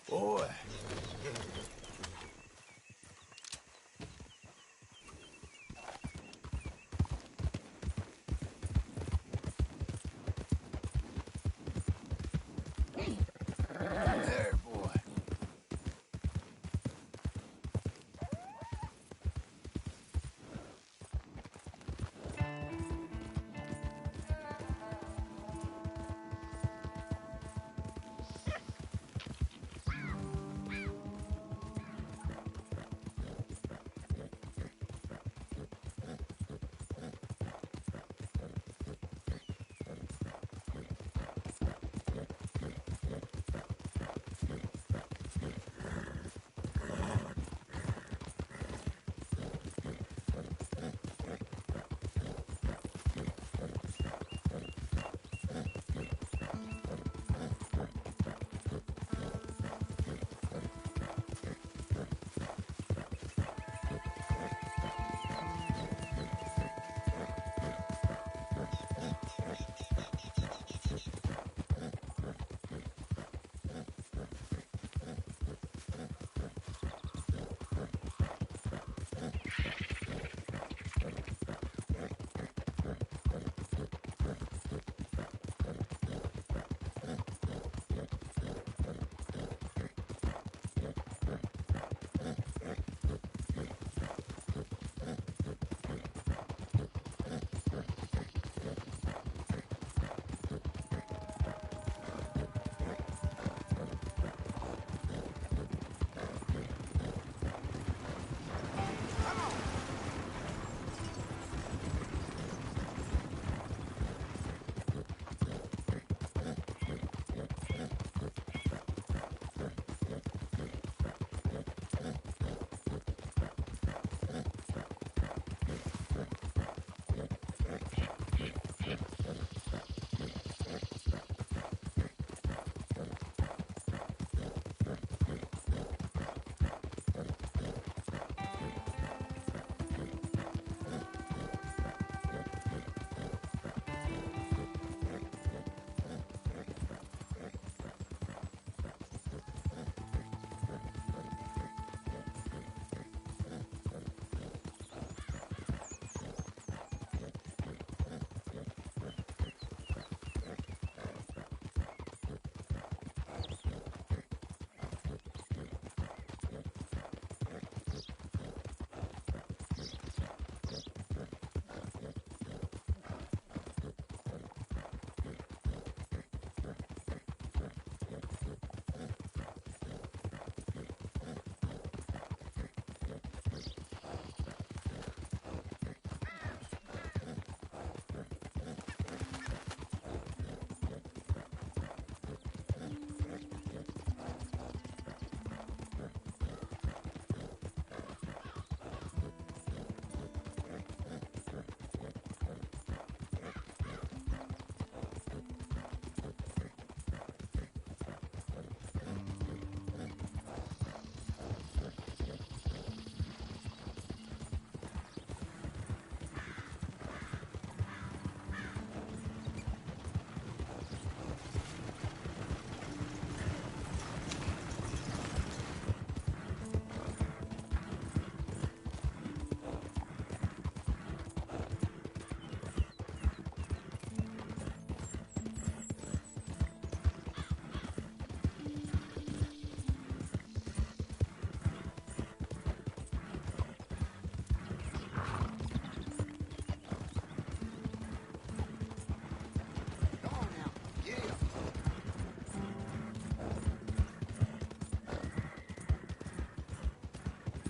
Boy. There, boy.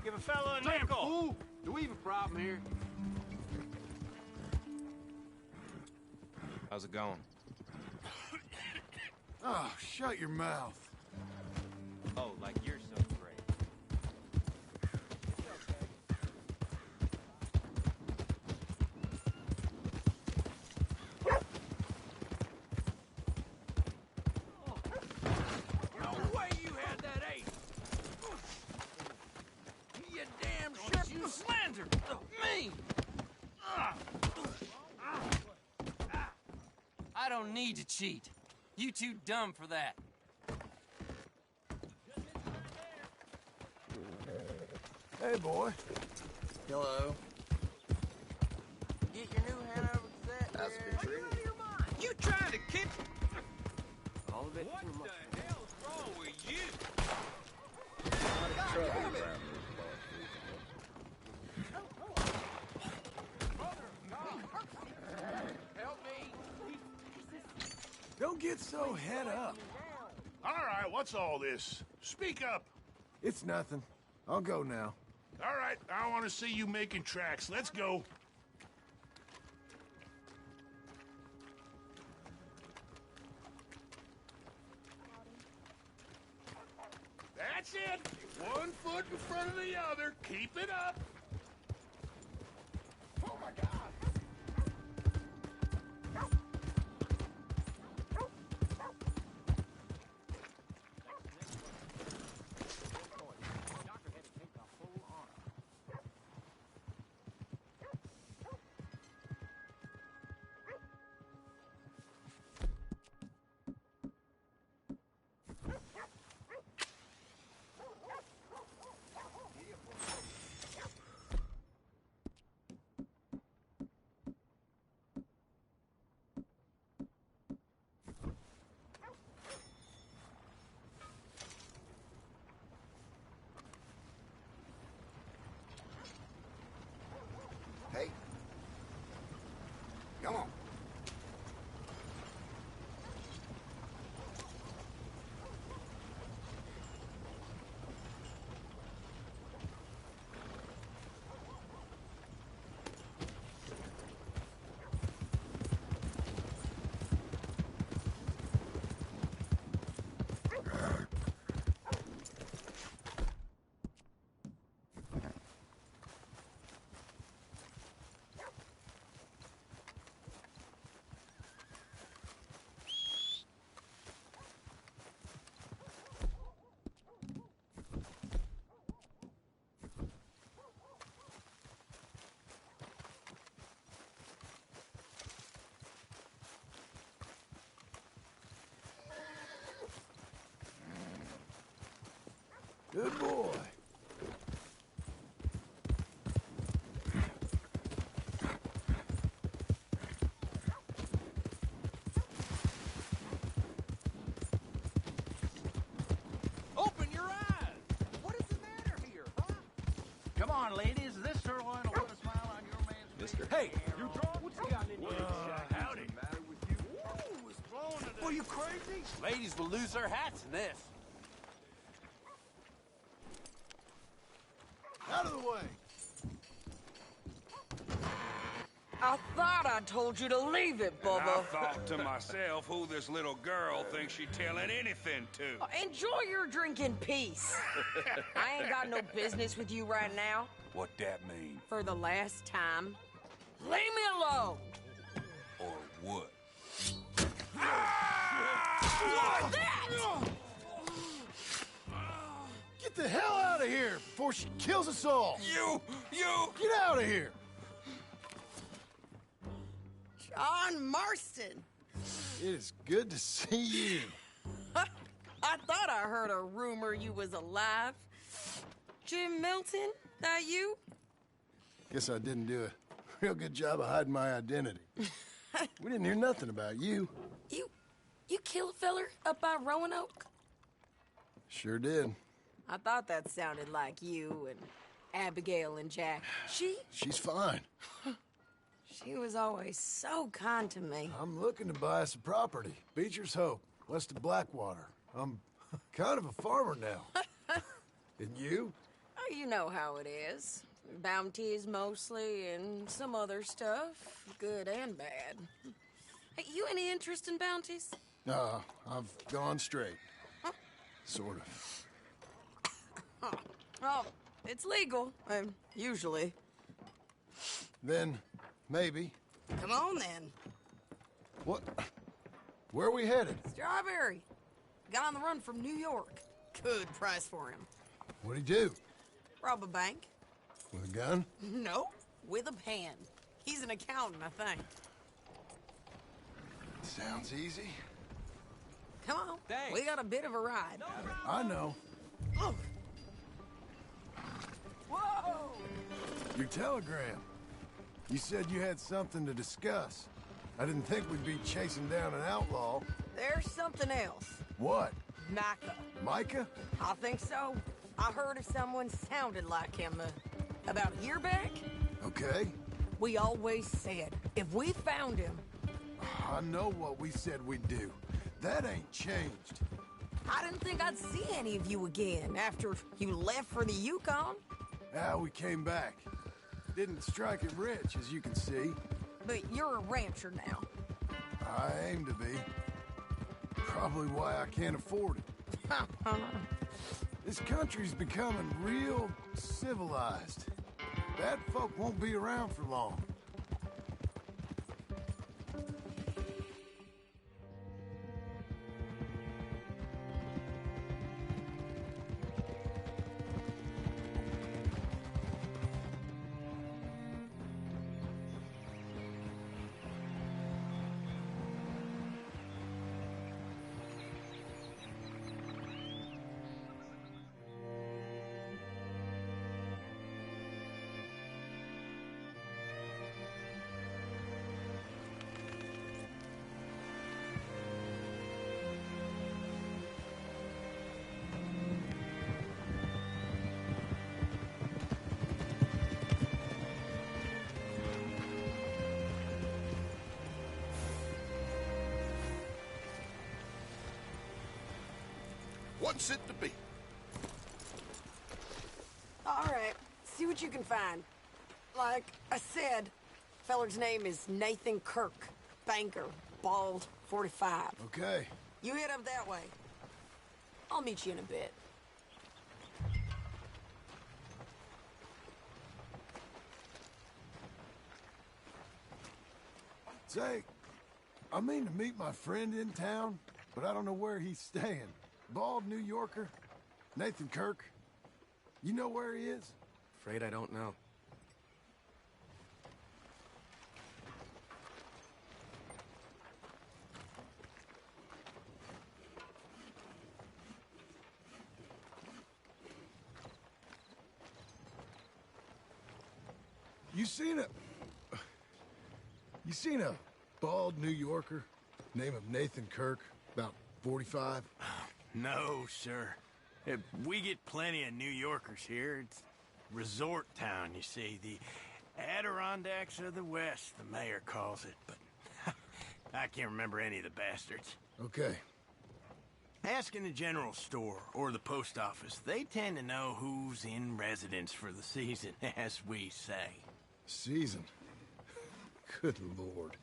Give a fellow a Damn nickel. fool! Do we have a problem here? How's it going? Oh, shut your mouth. Oh, like you're don't need to cheat. You too dumb for that. Hey, boy. Hello. Get your new Hanover Gazette. That's there. a good treat. You trying to kick? All of it. What the hell's wrong with you? Trouble around these Help me. Don't get so head up. All right, what's all this? Speak up. It's nothing. I'll go now. All right, I want to see you making tracks. Let's go. That's it. One foot in front of the other. Keep it up. Oh, my God. Hey. Come on. Good boy. Open your eyes! What is the matter here, huh? Come on, ladies. Is this sirloin will put a smile on your man's face? Mister. Hey, you drunk? What's got in your Howdy. Are you crazy? Ladies will lose their hats in this. Out of the way. I thought I told you to leave it, I Bubba. thought to myself who this little girl thinks she telling anything to. Enjoy your drink in peace. I ain't got no business with you right now. What that mean? For the last time, leave me alone. Or what? What's that? Get the hell out of here before she kills us all. You! Get out of here. John Marston. It is good to see you. I thought I heard a rumor you was alive. Jim Milton, that you? Guess I didn't do a real good job of hiding my identity. We didn't hear nothing about you. You kill a feller up by Roanoke? Sure did. I thought that sounded like you and Abigail and Jack. She's fine. She was always so kind to me. I'm looking to buy us a property. Beecher's Hope, west of Blackwater. I'm kind of a farmer now. And you? Oh, you know how it is. Bounties mostly, and some other stuff, good and bad. Hey, you any interest in bounties? I've gone straight. Sort of. Oh, it's legal, usually. Then, maybe. Come on, then. What? Where are we headed? Strawberry. Got on the run from New York. Good price for him. What'd he do? Rob a bank? With a gun? No, with a pen. He's an accountant, I think. Sounds easy. Come on. Thanks. We got a bit of a ride. I know. Oh, Whoa! Your telegram. You said you had something to discuss. I didn't think we'd be chasing down an outlaw. there's something else. What? Micah. Micah? I think so. I heard of someone sounded like him about a year back. Okay. We always said, if we found him, I know what we said we'd do. That ain't changed. I didn't think I'd see any of you again after you left for the Yukon. Ah, we came back. Didn't strike it rich, as you can see. But you're a rancher now. I aim to be. Probably why I can't afford it. This country's becoming real civilized. Bad folk won't be around for long. What's it to be? All right, see what you can find. Like I said, feller's name is Nathan Kirk. Banker, bald, 45. Okay. You head up that way. I'll meet you in a bit. Say, I mean to meet my friend in town, but I don't know where he's staying. Bald New Yorker? Nathan Kirk? You know where he is? Afraid I don't know. You seen a bald New Yorker? Name of Nathan Kirk, about 45? No, sir. We get plenty of New Yorkers here. It's resort town, you see. The Adirondacks of the West, the mayor calls it. But I can't remember any of the bastards. Okay. Ask in the general store or the post office. They tend to know who's in residence for the season, as we say. Season. Good Lord.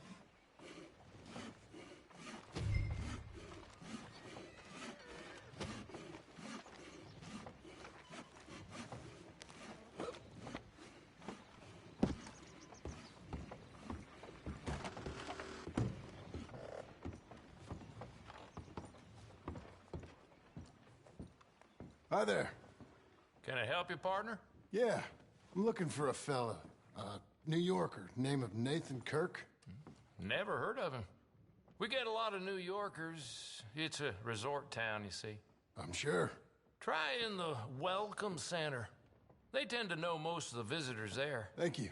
Hi there. Can I help you, partner? Yeah, I'm looking for a fella. New Yorker, name of Nathan Kirk. Never heard of him. We get a lot of New Yorkers. It's a resort town, you see. I'm sure. Try in the Welcome Center. They tend to know most of the visitors there. Thank you.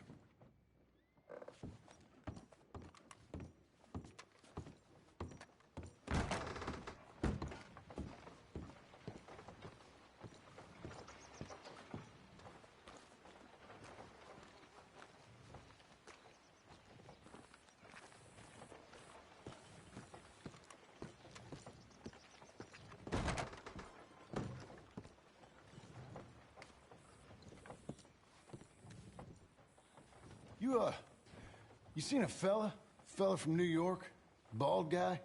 You seen a fella? Fella from New York? Bald guy?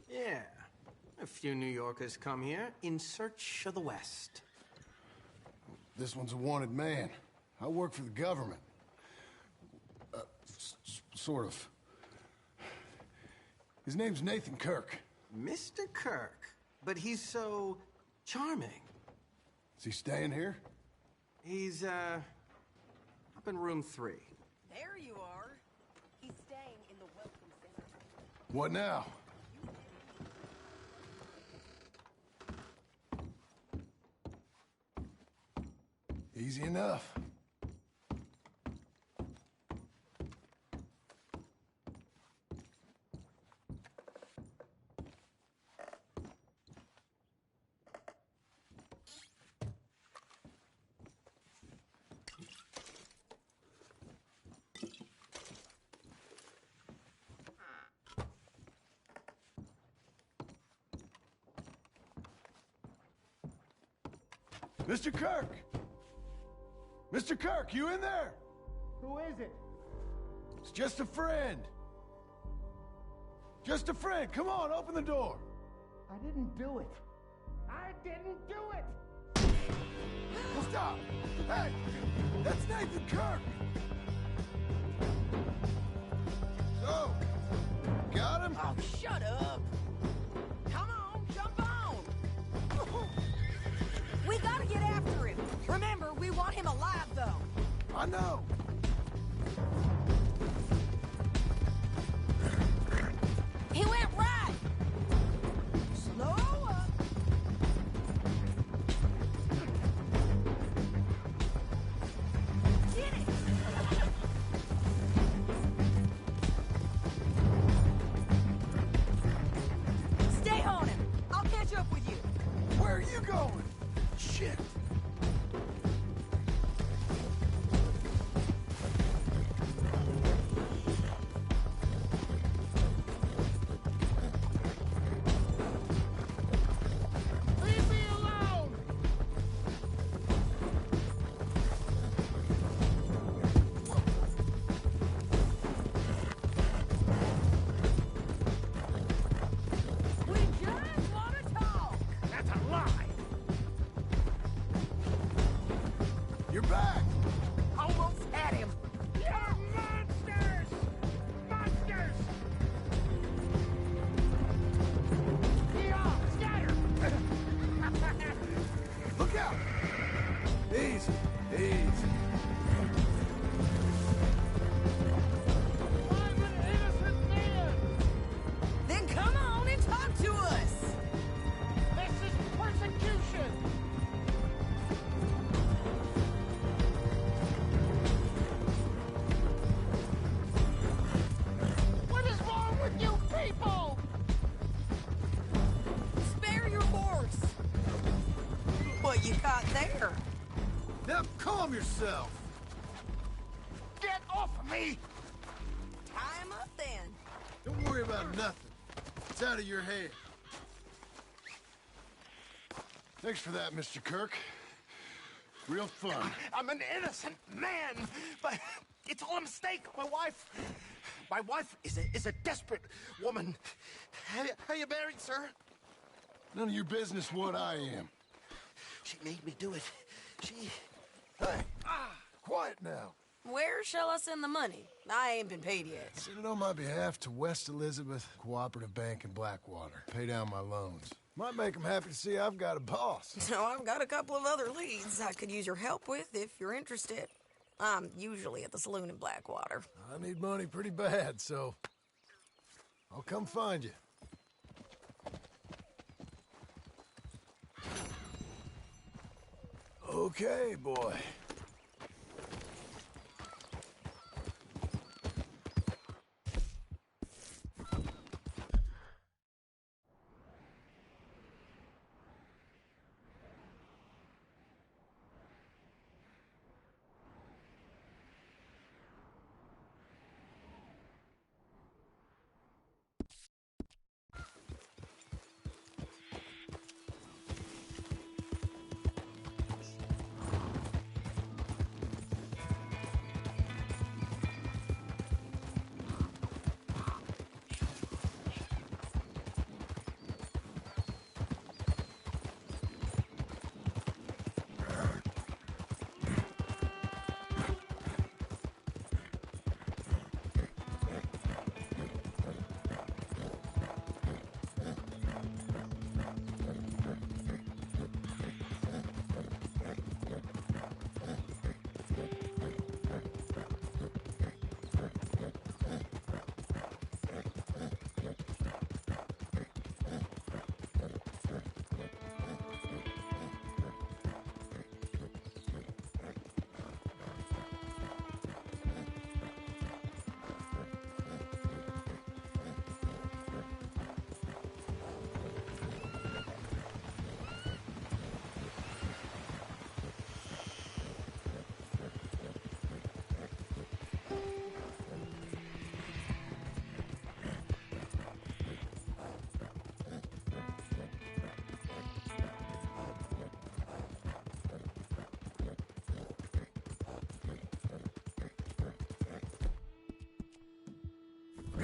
Yeah. A few New Yorkers come here in search of the West. This one's a wanted man. I work for the government. Sort of. His name's Nathan Kirk. Mr. Kirk. But he's so charming. Is he staying here? He's, up in room 3. There you are. He's staying in the Welcome Center. What now? Easy enough. Mr. Kirk! Mr. Kirk, you in there? Who is it? It's just a friend. Just a friend. Come on, open the door. I didn't do it. I didn't do it! Stop! Hey! That's Nathan Kirk! So, got him? Oh, shut up. Come on, jump on. We gotta get after him. Remember, we want him alive, though. I know. He went right. Slow up. Get it. Stay on him. I'll catch up with you. Where are you going? Shit! Leave me alone! We just want to talk. That's a lie! You're back! Almost had him. You're monsters! Monsters! Yeah, scatter! Look out! Easy, easy. I'm an innocent man! Then come on and talk to us. This is persecution! What is wrong with you people? Spare your horse. What you got there? Now calm yourself! Get off of me! Tie him up then. Don't worry about nothing. It's out of your head. Thanks for that, Mr. Kirk. Real fun. I'm an innocent man, but it's all a mistake. My wife is a desperate woman. Are you married, sir? None of your business what I am. She made me do it. Hey, quiet now. Where shall I send the money? I ain't been paid yet. Send it on my behalf to West Elizabeth Cooperative Bank in Blackwater. Pay down my loans. Might make them happy to see I've got a boss. So I've got a couple of other leads I could use your help with if you're interested. I'm usually at the saloon in Blackwater. I need money pretty bad, so I'll come find you. Okay, boy.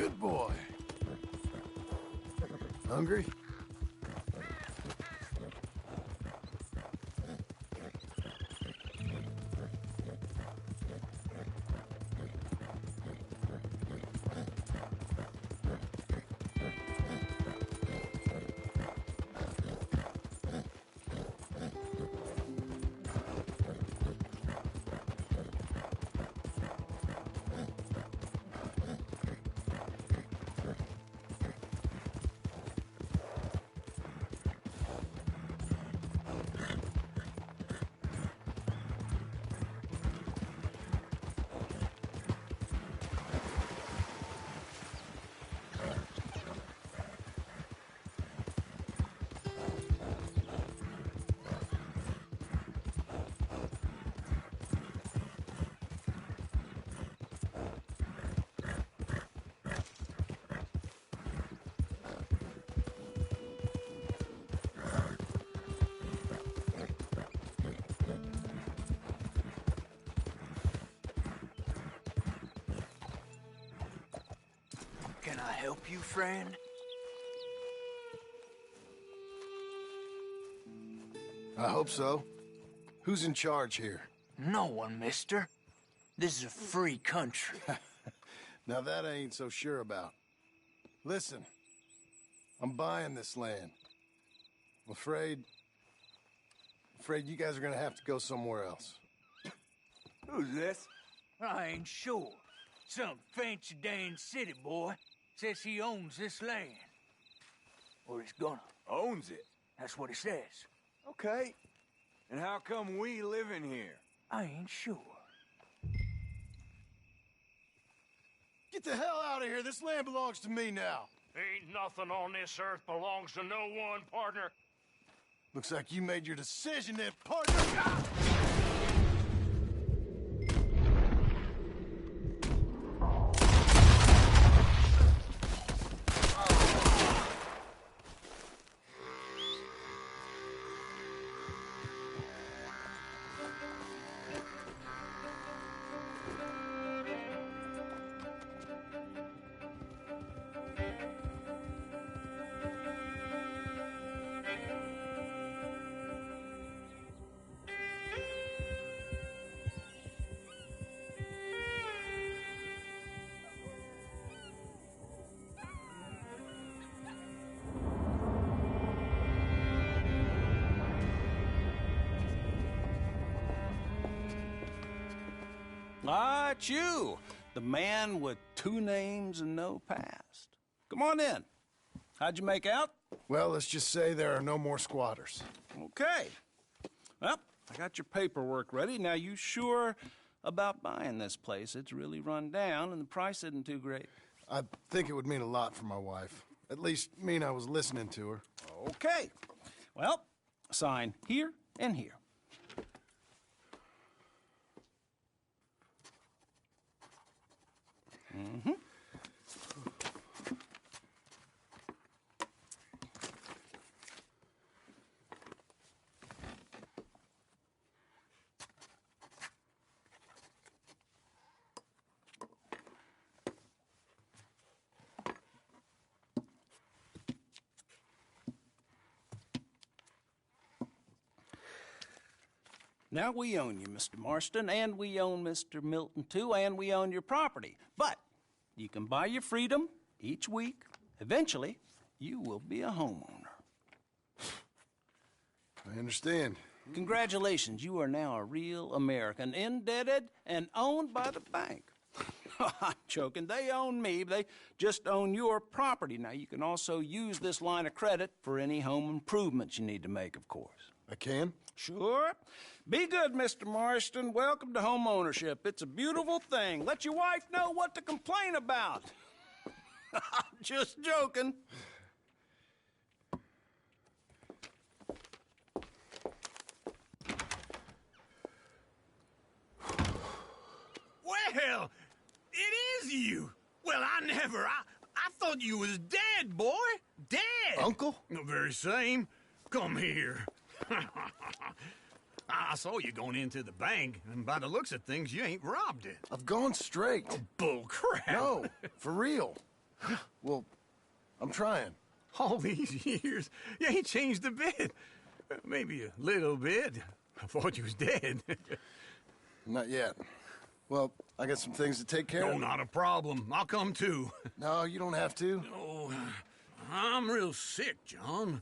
Good boy. Hungry? Can I help you, friend? I hope so. Who's in charge here? No one, mister. This is a free country. Now that I ain't so sure about. Listen, I'm buying this land. I'm afraid you guys are gonna have to go somewhere else. Who's this? I ain't sure. Some fancy Dan city boy says he owns this land. Or he's gonna. Owns it? That's what he says. Okay. And how come we live in here? I ain't sure. Get the hell out of here. This land belongs to me now. Ain't nothing on this earth belongs to no one, partner. Looks like you made your decision then, partner. Ah! Ah, it's you, the man with 2 names and no past. Come on in. How'd you make out? Well, let's just say there are no more squatters. Okay. Well, I got your paperwork ready. Now, you sure about buying this place? It's really run down, and the price isn't too great. I think it would mean a lot for my wife. At least mean I was listening to her. Okay. Well, sign here and here. Mm-hmm. Now, we own you, Mr. Marston, and we own Mr. Milton, too, and we own your property. But you can buy your freedom each week. Eventually, you will be a homeowner. I understand. Congratulations, you are now a real American, indebted and owned by the bank. I'm joking. They own me. They just own your property. Now, you can also use this line of credit for any home improvements you need to make, of course. I can? Sure. Be good, Mr. Marston. Welcome to home ownership. It's a beautiful thing. Let your wife know what to complain about. Just joking. Well, it is you. Well, I thought you was dead, boy. Dead. Uncle? The very same. Come here. I saw you going into the bank, and by the looks of things, you ain't robbed it. I've gone straight. Oh, bull crap. No, for real. Well, I'm trying. All these years, you ain't changed a bit. Maybe a little bit. I thought you was dead. Not yet. Well, I got some things to take care No, of. not a problem. I'll come too. No, you don't have to. Oh, I'm real sick, John.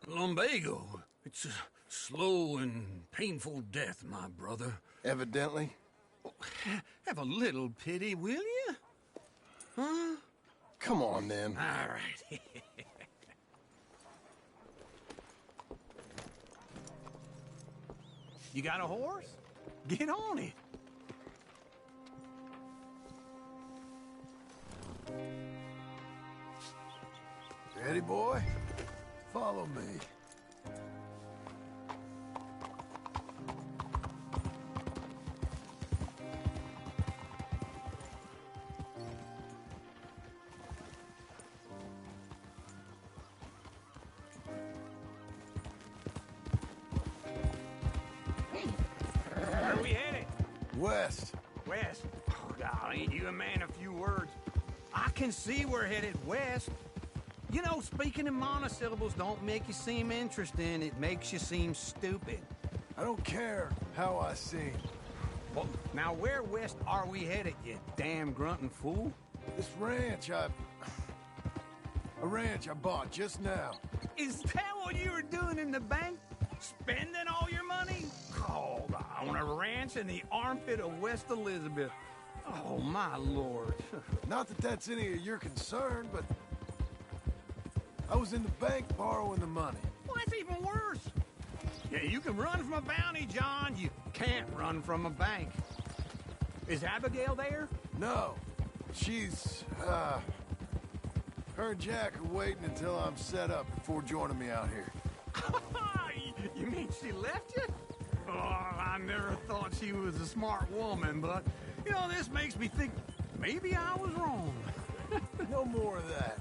Lumbago. It's a slow and painful death, my brother. Evidently. Have a little pity, will you? Huh? Come on, then. All right. You got a horse? Get on it. Ready, boy? Follow me. Where are we headed? West. West. Oh, God, ain't you a man of few words? I can see we're headed west. You know, speaking in monosyllables don't make you seem interesting. It makes you seem stupid. I don't care how I seem. Well, now where west are we headed, you damn grunting fool? This ranch I bought just now. Is that what you were doing in the bank? Spending all your money? Oh, I want a ranch in the armpit of West Elizabeth. Oh, my lord. Not that that's any of your concern, but I was in the bank borrowing the money. Well, that's even worse. Yeah, you can run from a bounty, John. You can't run from a bank. Is Abigail there? No. She's, her and Jack are waiting until I'm set up before joining me out here. You mean she left you? Oh, I never thought she was a smart woman, but, you know, this makes me think maybe I was wrong. No more of that.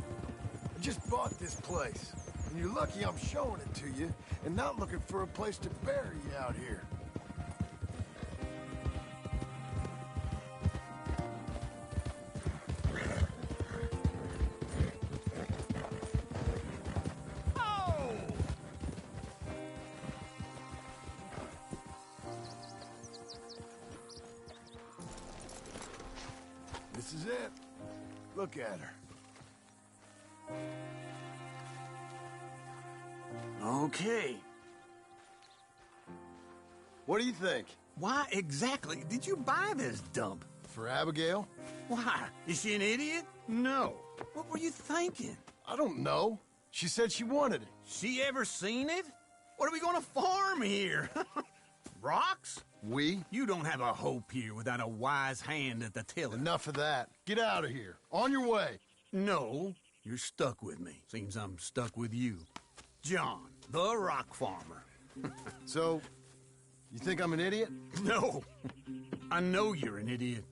I just bought this place, and you're lucky I'm showing it to you and not looking for a place to bury you out here. This is it. Look at her. Okay. What do you think? Why exactly did you buy this dump? For Abigail? Why? Is she an idiot? No. What were you thinking? I don't know. She said she wanted it. She ever seen it? What are we gonna farm here? Rocks? We? You don't have a hope here without a wise hand at the tiller. Enough of that. Get out of here. On your way. No, you're stuck with me. Seems I'm stuck with you. John, the rock farmer. So, you think I'm an idiot? No. I know you're an idiot.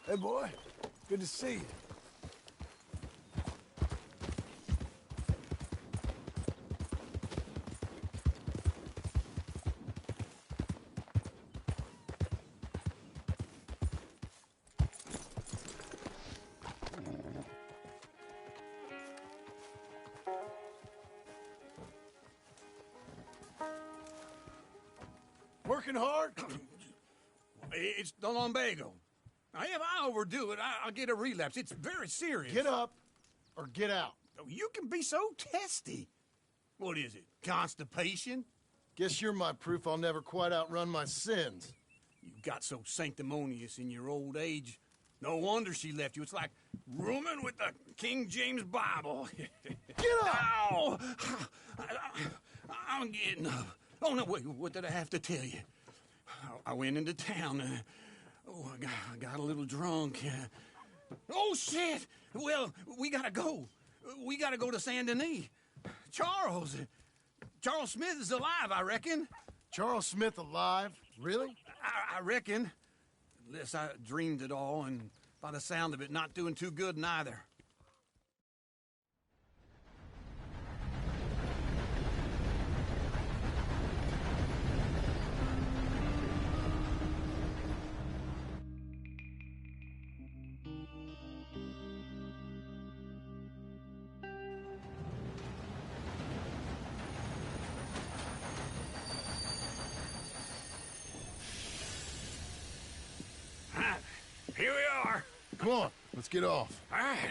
Hey, boy. Good to see you. working hard? It's the lumbago. Now, if I overdo it, I'll get a relapse. It's very serious. Get up or get out. Oh, you can be so testy. What is it, constipation? Guess you're my proof I'll never quite outrun my sins. You got so sanctimonious in your old age. No wonder she left you. It's like rooming with the King James Bible. Get up! Ow! I'm getting up. Oh, no, wait, what did I have to tell you? I went into town. I got a little drunk. Oh, shit! Well, we gotta go. We gotta go to Saint Denis. Charles Smith is alive, I reckon. Charles Smith alive? Really? I reckon. Unless I dreamed it all, and by the sound of it, not doing too good neither. Here we are. Come on, let's get off. All right.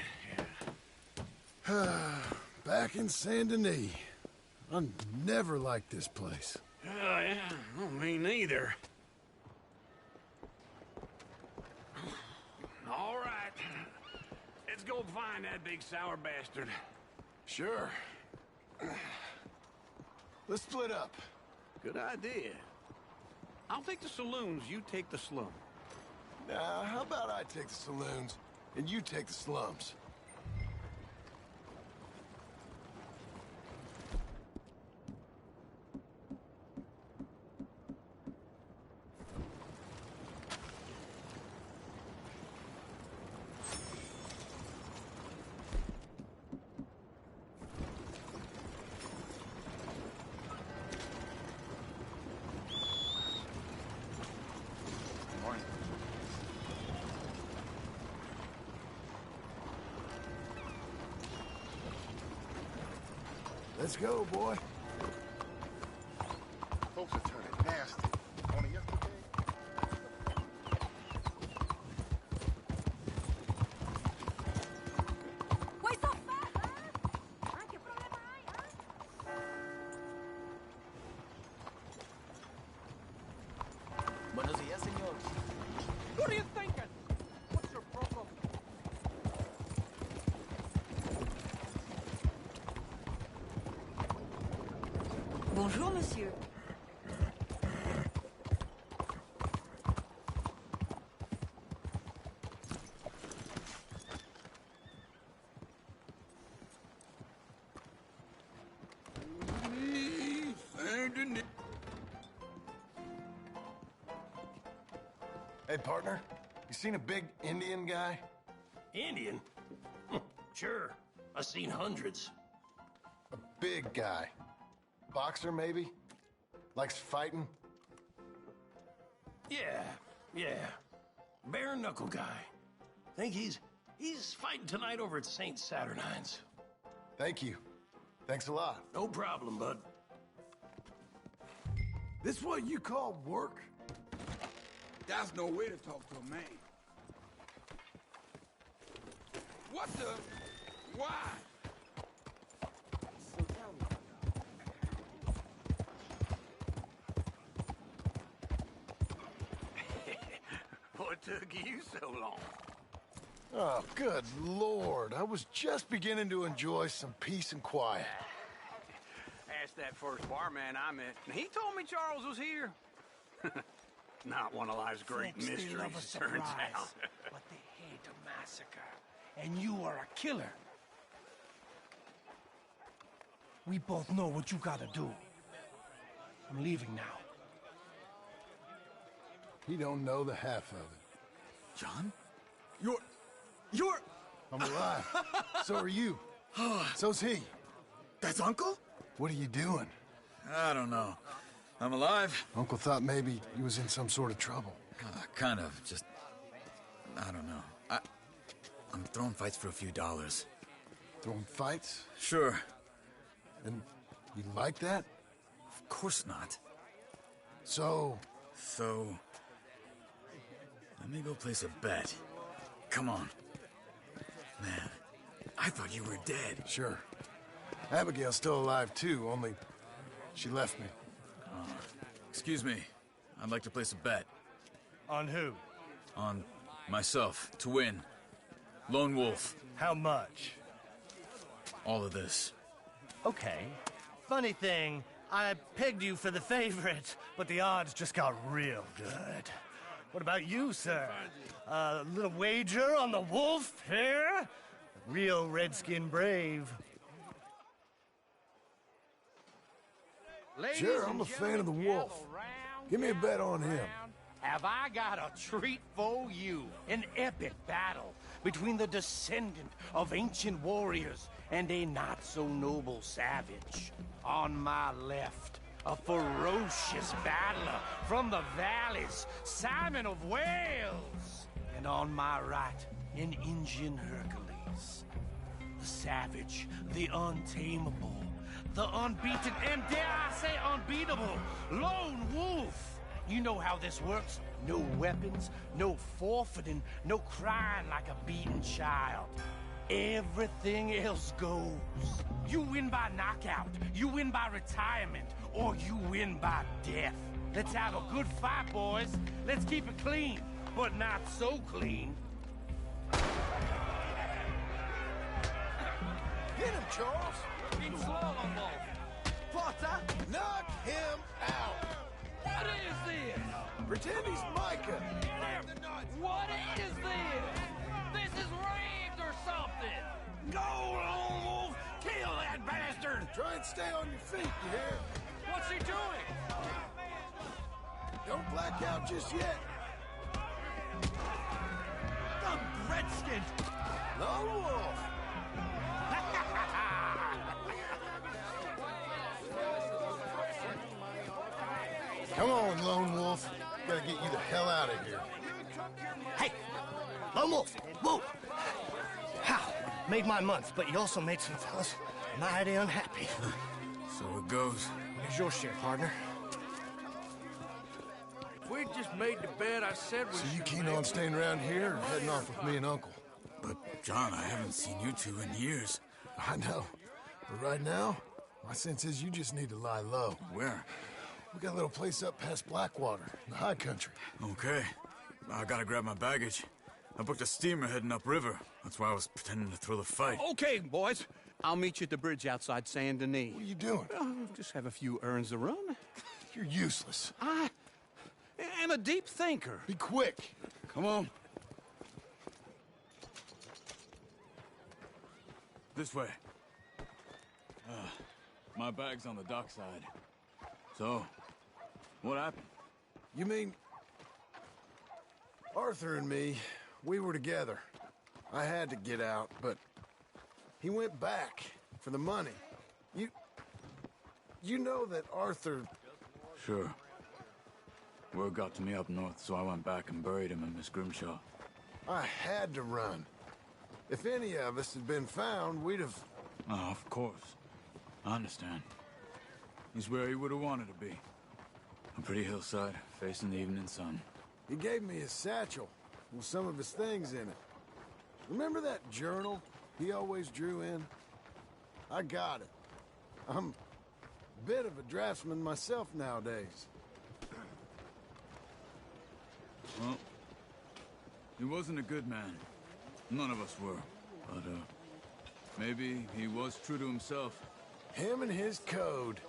Back in Saint Denis. I never liked this place. Oh, yeah. Oh, me neither. All right. Let's go find that big sour bastard. Sure. Let's split up. Good idea. I'll take the saloons, you take the slum. Now, how about I take the saloons, and you take the slums? Let's go, boy. Folks are turning nasty. Only yesterday. Why so fast, huh? ¿Qué problema hay, huh? Buenos días, señor. What are you thinking? What's your problem? Bonjour, monsieur. Hey, partner, you seen a big Indian guy? Indian? Sure. I've seen hundreds. A big guy. Boxer, maybe? Likes fighting? Yeah. Bare knuckle guy. Think he's fighting tonight over at St. Saturnine's. Thank you. Thanks a lot. No problem, bud. This what you call work? That's no way to talk to a man. What the? Why? What took you so long? Oh, good Lord. I was just beginning to enjoy some peace and quiet. Asked that first barman I met, and he told me Charles was here. Not one of life's great Folks, mysteries, they love a it turns surprise, out. but they hate a massacre. And you are a killer. We both know what you gotta do. I'm leaving now. He don't know the half of it. John? You're... I'm alive. So are you. So's he. That's Uncle? What are you doing? I don't know. I'm alive. Uncle thought maybe he was in some sort of trouble. Kind of. Just... I don't know. I'm throwing fights for a few dollars. Throwing fights? Sure. And you like that? Of course not. So, So... let me go place a bet. Come on. Man, I thought you were dead. Sure. Abigail's still alive, too, only she left me. Excuse me. I'd like to place a bet. On who? On myself, to win. Lone Wolf. How much? All of this. Okay. Funny thing, I pegged you for the favorite, but the odds just got real good. What about you, sir? A little wager on the wolf here? Real redskin brave. Sure, I'm a fan of the wolf. Give me a bet on him. Have I got a treat for you? An epic battle between the descendant of ancient warriors and a not-so-noble savage. On my left, a ferocious battler from the valleys, Simon of Wales. And on my right, an Indian Hercules. The savage, the untamable, the unbeaten, and dare I say unbeatable, Lone Wolf. You know how this works. No weapons, no forfeiting, no crying like a beaten child. Everything else goes. You win by knockout, you win by retirement, or you win by death. Let's have a good fight, boys. Let's keep it clean, but not so clean. Hit him, Charles! Keep slow on both. Potter, knock him out! What is this? Pretend he's Micah! What is this? This is rigged or something! Go, Lone Wolf! Kill that bastard! Try and stay on your feet, you hear? What's he doing? Don't black out just yet. The redskin! Lone Wolf! Come on, Lone Wolf. Gotta get you the hell out of here. Hey! Lone Wolf! Whoa! How? Made my month, but you also made some fellas mighty unhappy. So it goes. Here's your share, partner. If we just made the bed, I said we So you keen on staying around here or heading off with me and Uncle? But, John, I haven't seen you two in years. I know. But right now, my sense is you just need to lie low. Where? We got a little place up past Blackwater, in the high country. Okay. I gotta grab my baggage. I booked a steamer heading upriver. That's why I was pretending to throw the fight. Okay, boys. I'll meet you at the bridge outside Saint Denis. What are you doing? Just have a few errands to run. You're useless. I am a deep thinker. Be quick. Come on. This way. My bag's on the dockside. So, what happened? You mean... Arthur and me, we were together. I had to get out, but he went back for the money. You know that Arthur... Sure. Word got to me up north, so I went back and buried him in Miss Grimshaw. I had to run. If any of us had been found, we'd have... Oh, of course. I understand. He's where he would have wanted to be. A pretty hillside, facing the evening sun. He gave me his satchel with some of his things in it. Remember that journal he always drew in? I got it. I'm a bit of a draftsman myself nowadays. Well, he wasn't a good man. None of us were. But, maybe he was true to himself. Him and his code.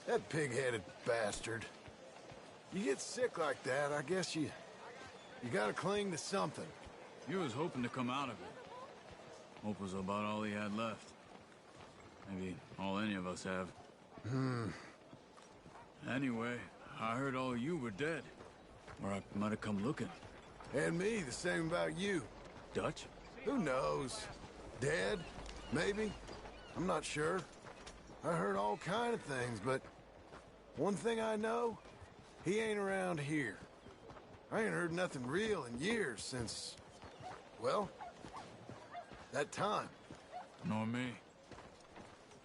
That pig-headed bastard. You get sick like that, I guess you gotta cling to something. He was hoping to come out of it. Hope was about all he had left. Maybe all any of us have. Anyway, I heard all you were dead. Or I might have come looking. And me, the same about you. Dutch? Who knows? Dead? Maybe? I'm not sure. I heard all kind of things, but one thing I know, he ain't around here. I ain't heard nothing real in years since, well, that time. Nor me.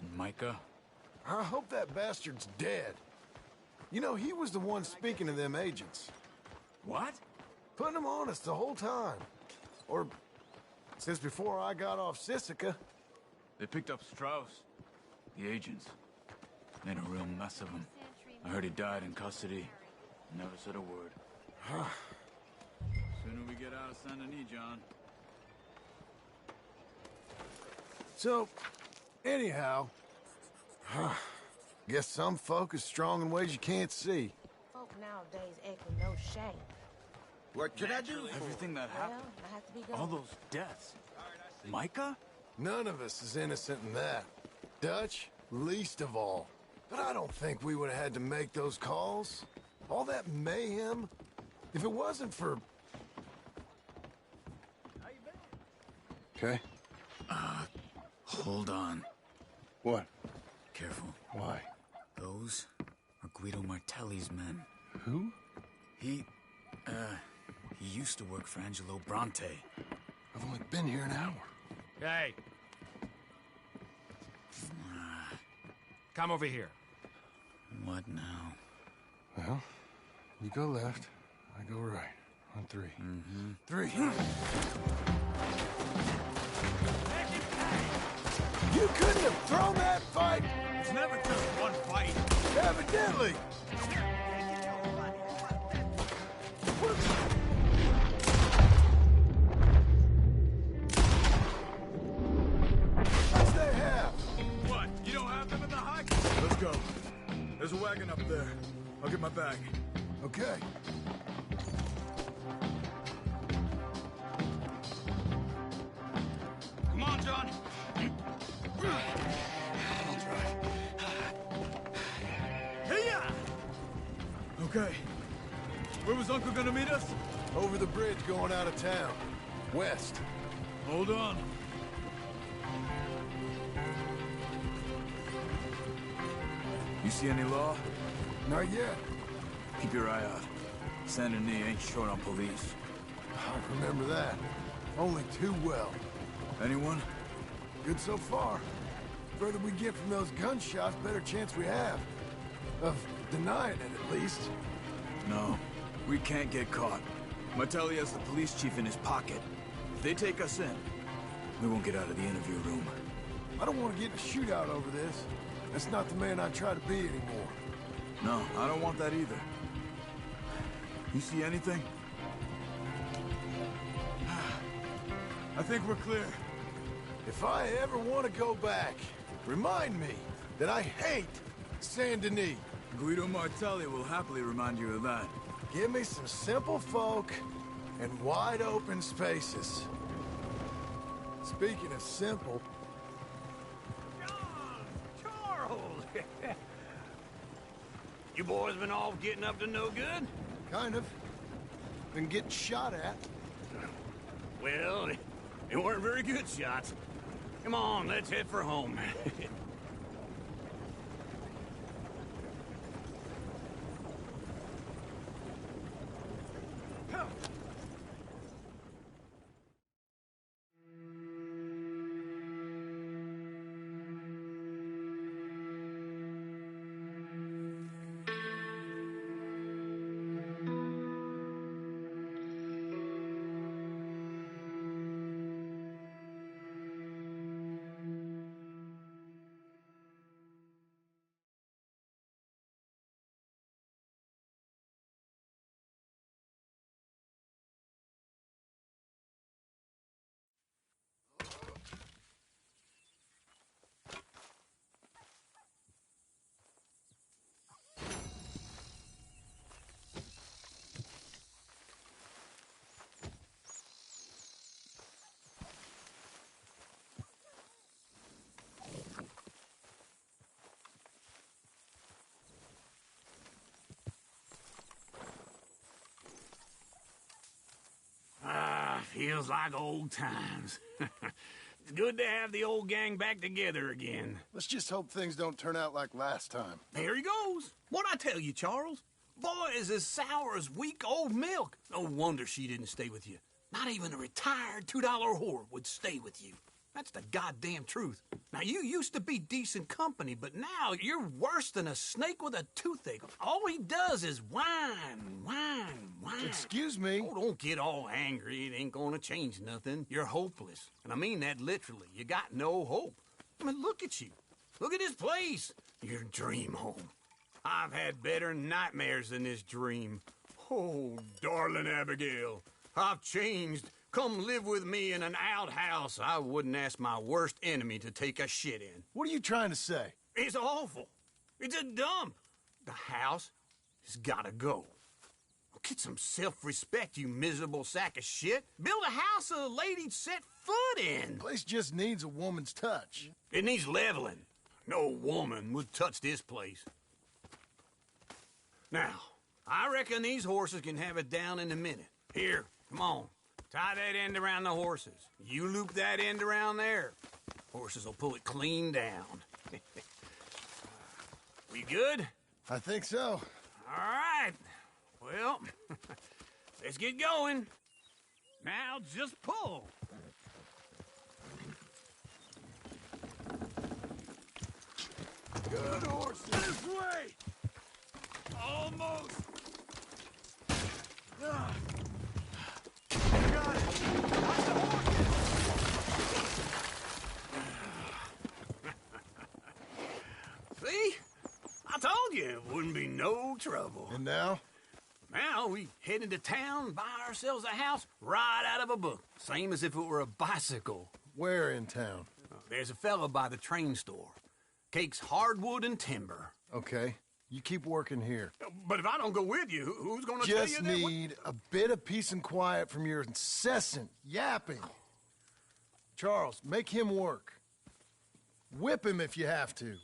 And Micah? I hope that bastard's dead. You know, he was the one speaking to them agents. What? Putting them on us the whole time. Or since before I got off Sisika. They picked up Strauss, the agents. Made a real mess of him. I heard he died in custody. Never said a word. Sooner we get out of Saint Denis, John. So, anyhow, guess some folk is strong in ways you can't see. Folk nowadays act with no shame. What can I do? Everything that happened. Well, I have to be gone. All those deaths. Micah? None of us is innocent in that. Dutch, least of all. But I don't think we would have had to make those calls. All that mayhem. If it wasn't for... Okay. Hold on. What? Careful. Why? Those are Guido Martelli's men. Who? He used to work for Angelo Bronte. I've only been here an hour. Hey. Come over here. What now? Well, you go left, I go right. On 3. Mm-hmm. 3. You couldn't have thrown that fight! It's never just one fight. Evidently! What's they have? What? You don't have them in the hut? Let's go. There's a wagon up there. I'll get my bag. Okay. Come on, John. Okay. Where was Uncle gonna meet us? Over the bridge going out of town. West. Hold on. You see any law? Not yet. Keep your eye out. Saint Denis ain't short on police. I remember that. Only too well. Anyone? Good so far. Further we get from those gunshots, better chance we have. Of denying it, at least. No. We can't get caught. Martelli has the police chief in his pocket. If they take us in, we won't get out of the interview room. I don't want to get in a shootout over this. That's not the man I try to be anymore. No, I don't want that either. You see anything? I think we're clear. If I ever want to go back, remind me that I hate Saint Denis. Guido Martelli will happily remind you of that. Give me some simple folk and wide open spaces. Speaking of simple... Charles! You boys been off getting up to no good? Kind of. Been getting shot at. Well, they weren't very good shots. Come on, let's head for home. Feels like old times. It's good to have the old gang back together again. Let's just hope things don't turn out like last time. There he goes. What'd I tell you, Charles? Boy is as sour as weak old milk. No wonder she didn't stay with you. Not even a retired $2 whore would stay with you. That's the goddamn truth. Now, you used to be decent company, but now you're worse than a snake with a toothache. All he does is whine. Excuse me? Oh, don't get all angry. It ain't gonna change nothing. You're hopeless. And I mean that literally. You got no hope. I mean, look at you. Look at this place. Your dream home. I've had better nightmares than this dream. Oh, darling Abigail, I've changed. Come live with me in an outhouse I wouldn't ask my worst enemy to take a shit in. What are you trying to say? It's awful. It's a dump. The house has gotta go. Get some self-respect, you miserable sack of shit. Build a house a lady'd set foot in. The place just needs a woman's touch. It needs leveling. No woman would touch this place. Now, I reckon these horses can have it down in a minute. Here, come on. Tie that end around the horses. You loop that end around there. Horses will pull it clean down. We good? I think so. All right. Well, let's get going. Now just pull. Good horse. This way! Almost! Ah. Got it! Watch the horses! See? I told you it wouldn't be no trouble. And now? Now we head into town, buy ourselves a house right out of a book. Same as if it were a bicycle. Where in town? There's a fella by the train store. Cakes hardwood and timber. Okay. You keep working here. But if I don't go with you, who's gonna tell you that? Just need a bit of peace and quiet from your incessant yapping. Charles, make him work. Whip him if you have to.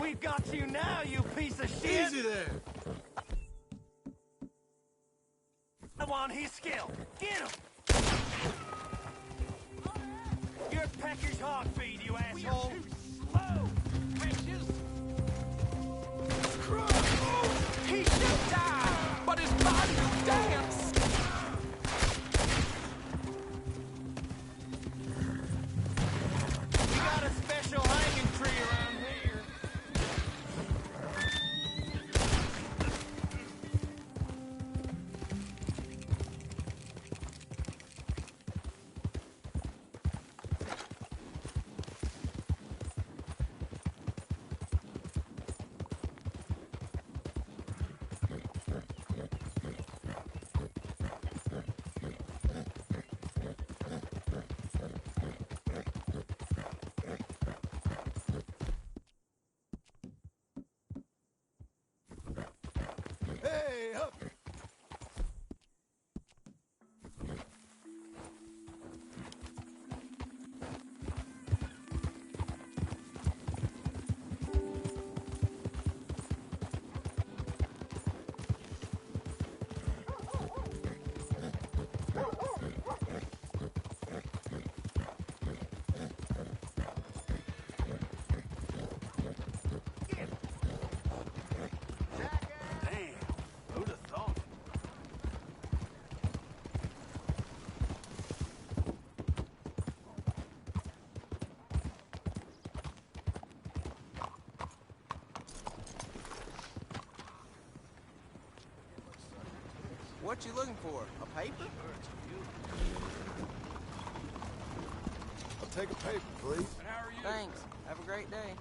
We've got you now, you piece of shit! Easy there! I want his skill. Get him! You're Pecker's hog feed, you asshole! Slow, bitches! He should die, but his body will dance! We got a special hanging tree around here. Hey, up! What you looking for? A paper? I'll take a paper, please. Thanks. Have a great day.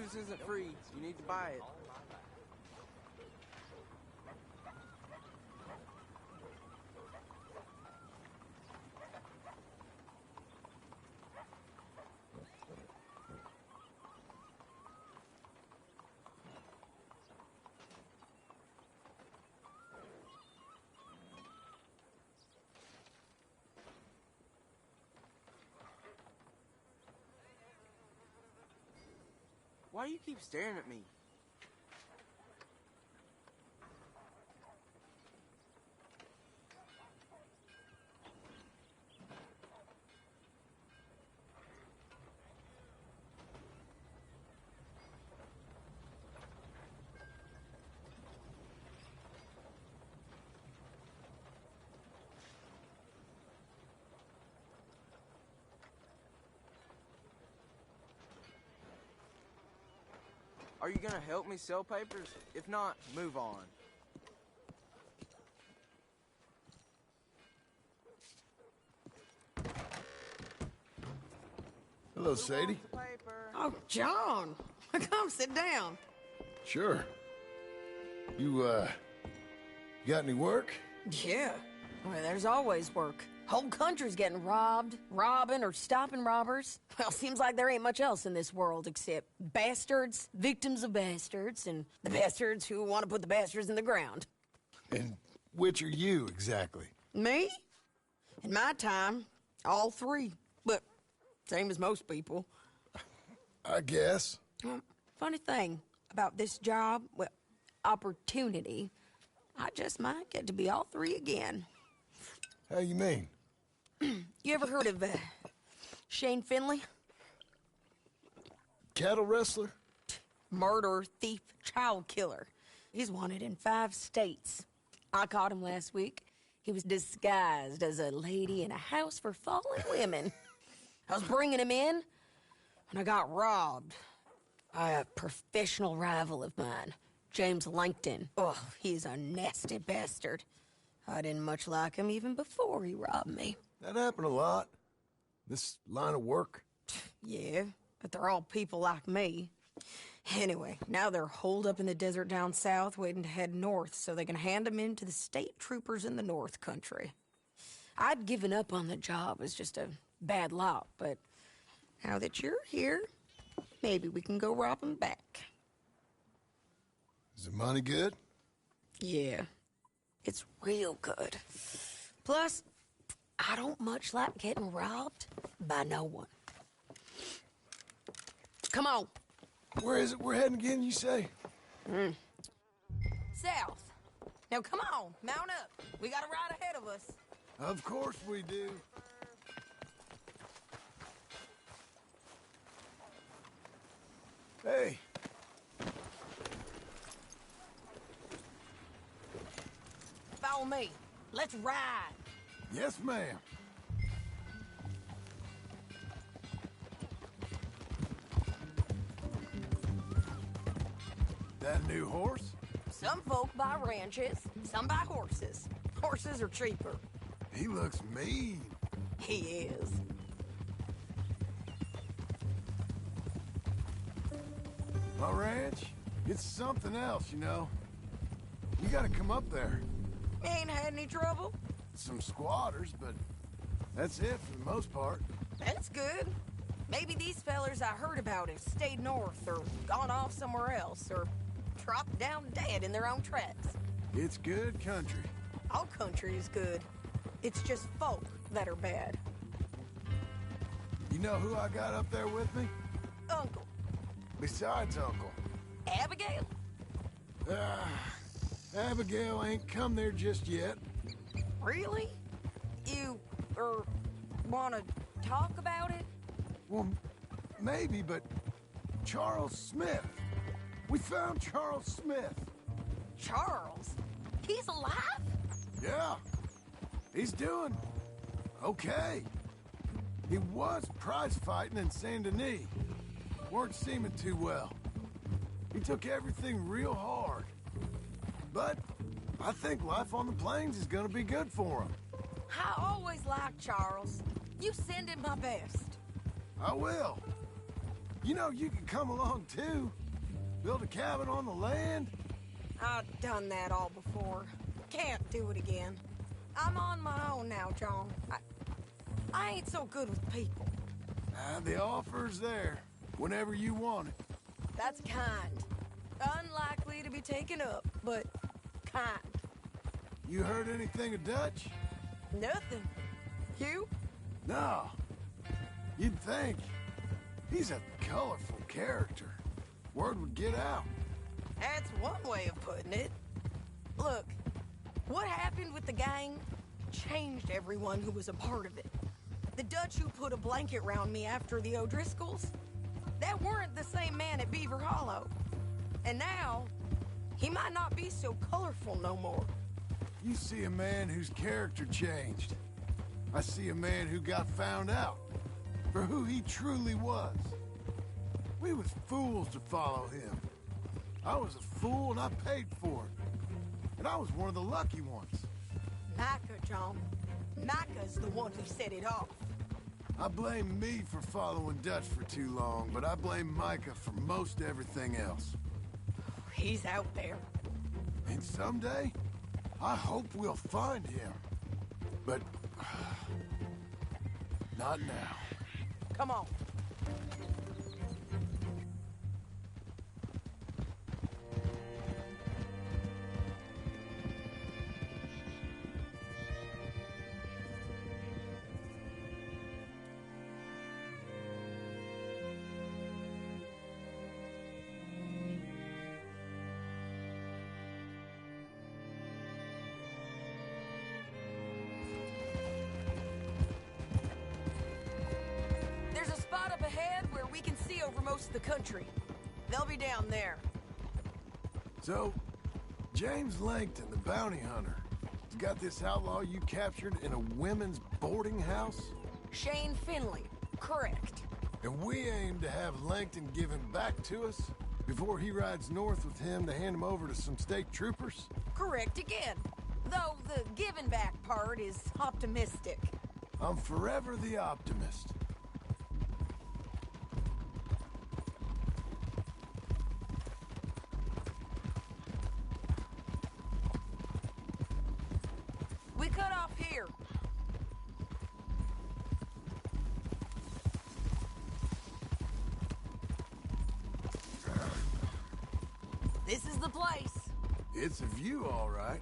Booze isn't free. You need to buy it. Why do you keep staring at me? Are you gonna help me sell papers? If not, move on. Hello, Sadie. Oh, John. Come sit down. Sure. You got any work? Yeah. Well, there's always work. Whole country's getting robbed, robbing, or stopping robbers. Well, seems like there ain't much else in this world except bastards, victims of bastards, and the bastards who want to put the bastards in the ground. And which are you, exactly? Me? In my time, all three. But same as most people. I guess. Funny thing about this job, well, opportunity, I just might get to be all three again. How you mean? You ever heard of Shane Finley? Cattle wrestler? Murderer, thief, child killer. He's wanted in 5 states. I caught him last week. He was disguised as a lady in a house for fallen women. I was bringing him in, and I got robbed by a professional rival of mine, James Langton. Oh, he's a nasty bastard. I didn't much like him even before he robbed me. That happened a lot. This line of work. Yeah, but they're all people like me. Anyway, now they're holed up in the desert down south, waiting to head north so they can hand them in to the state troopers in the north country. I'd given up on the job as just a bad lot, but now that you're here, maybe we can go rob them back. Is the money good? Yeah, it's real good. Plus, I don't much like getting robbed by no one. Come on. Where is it we're heading again, you say? South. Now come on, mount up. We got a ride ahead of us. Of course we do. Hey. Follow me. Let's ride. Yes, ma'am. That a new horse? Some folk buy ranches, some buy horses. Horses are cheaper. He looks mean. He is. My ranch, it's something else, you know. You gotta come up there. Ain't had any trouble? Some squatters, but that's it for the most part. That's good. Maybe these fellers I heard about have stayed north or gone off somewhere else or dropped down dead in their own tracks. It's good country. All country is good. It's just folk that are bad. You know who I got up there with me? Uncle. Besides Uncle. Abigail? Abigail ain't come there just yet. Really? You, wanna talk about it? Well, maybe, but Charles Smith. We found Charles Smith. Charles? He's alive? Yeah. He's doing okay. He was prize fighting in Saint Denis. Weren't seeming too well. He took everything real hard. But I think life on the plains is gonna be good for him. I always liked Charles. You send him my best. I will. You know, you could come along too. Build a cabin on the land. I've done that all before. Can't do it again. I'm on my own now, John. I ain't so good with people. The offer's there, whenever you want it. That's kind. Unlikely to be taken up, but kind. You heard anything of Dutch? Nothing. You? No. You'd think. He's a colorful character. Word would get out. That's one way of putting it. Look, what happened with the gang changed everyone who was a part of it. The Dutch who put a blanket round me after the O'Driscolls, that weren't the same man at Beaver Hollow. And now, he might not be so colorful no more. You see a man whose character changed. I see a man who got found out for who he truly was. We was fools to follow him. I was a fool and I paid for it. And I was one of the lucky ones. Micah, John. Micah's the one who set it off. I blame me for following Dutch for too long, but I blame Micah for most everything else. He's out there. And someday, I hope we'll find him. But not now. Come on. Over most of the country. They'll be down there. So, James Langton, the bounty hunter, has got this outlaw you captured in a women's boarding house? Shane Finley, correct. And we aim to have Langton give him back to us before he rides north with him to hand him over to some state troopers? Correct again. Though the giving back part is optimistic. I'm forever the optimist. We cut off here. This is the place. It's a view, all right.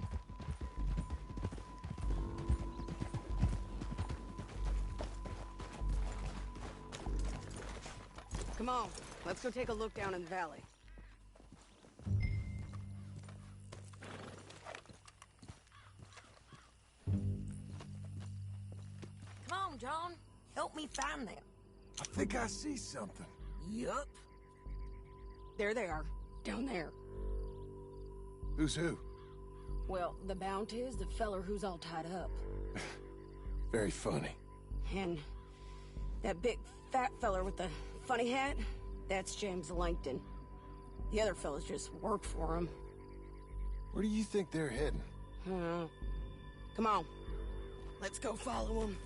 Come on, let's go take a look down in the valley. Come on, John. Help me find them. I think I see something. Yup. There they are, down there. Who's who? Well, the Bounty is the feller who's all tied up. Very funny. And that big fat feller with the funny hat, that's James Langton. The other fellas just work for him. Where do you think they're heading? Come on. Let's go follow them.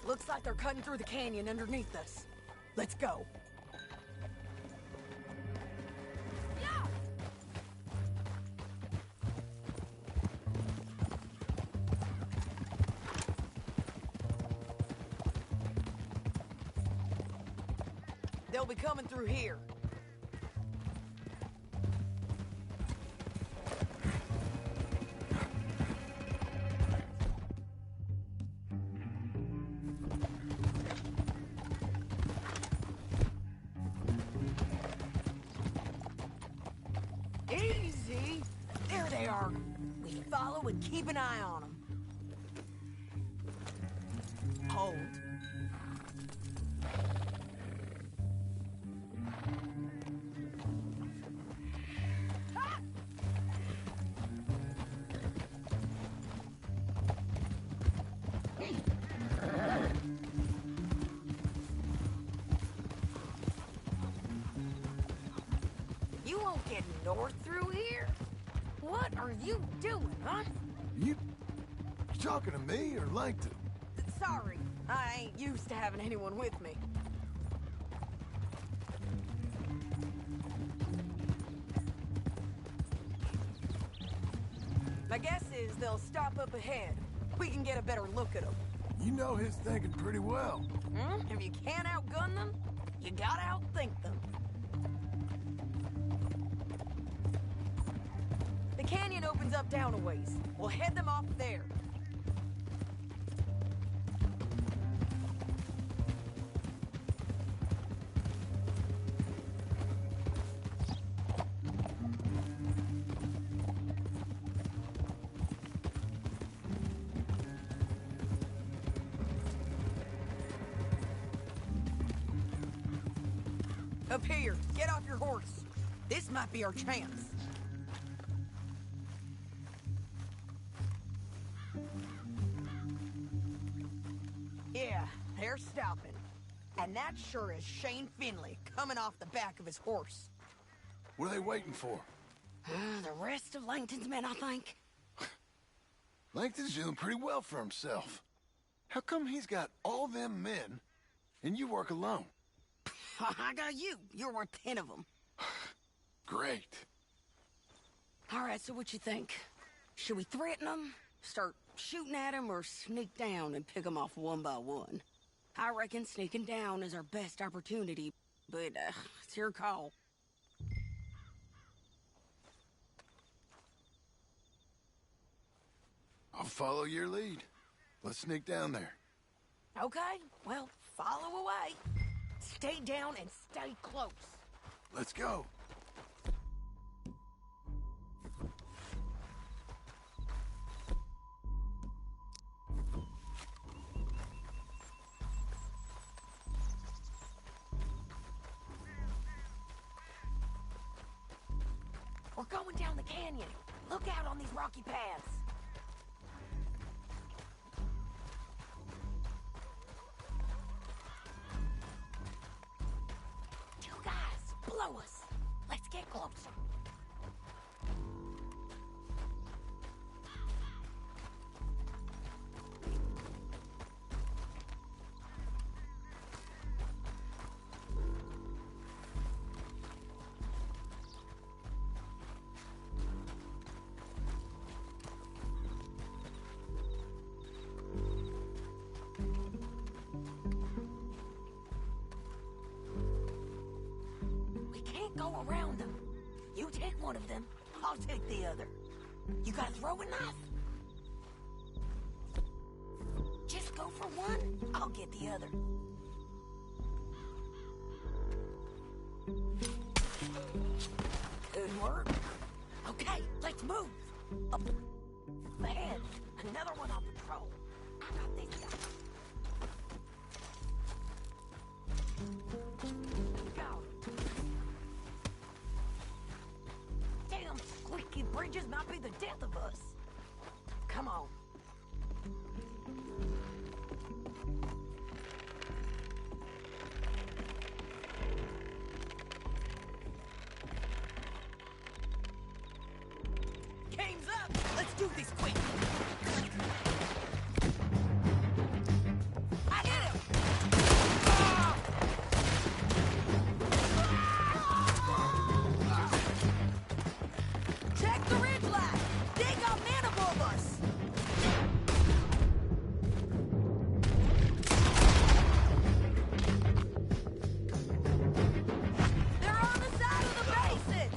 Looks like they're cutting through the canyon underneath us. Let's go. Yeah! They'll be coming through here. Easy. There they are. We follow and keep an eye on them. Hold. You won't get north through here? What are you doing, huh? You talking to me or Langton? Sorry, I ain't used to having anyone with me. My guess is they'll stop up ahead. We can get a better look at them. You know his thinking pretty well. If you can't outgun them, you gotta outthink them. The canyon opens up down a ways. We'll head them off there. Up here, get off your horse. This might be our chance. Yeah, they're stopping. And that sure is Shane Finley coming off the back of his horse. What are they waiting for? The rest of Langton's men, I think. Langton's doing pretty well for himself. How come he's got all them men, and you work alone? I got you. You're worth 10 of them. Great. All right, so what you think? Should we threaten them, start shooting at them, or sneak down and pick them off one by one? I reckon sneaking down is our best opportunity, but it's your call. I'll follow your lead. Let's sneak down there. Okay, well, follow away. Stay down and stay close. Let's go. We're going down the canyon. Look out on these rocky paths. Two guys, below us. Let's get closer. Go around them. You take one of them, I'll take the other. You got a throwing knife? Just go for one, I'll get the other. Good work. Okay, let's move. Up ahead, another one on patrol. I got this guy. Squeaky bridges might be the death of us. Come on. Game's up. Let's do this quick. I hit him. Check the ridge line! They got men above us! They're on the side of the basin!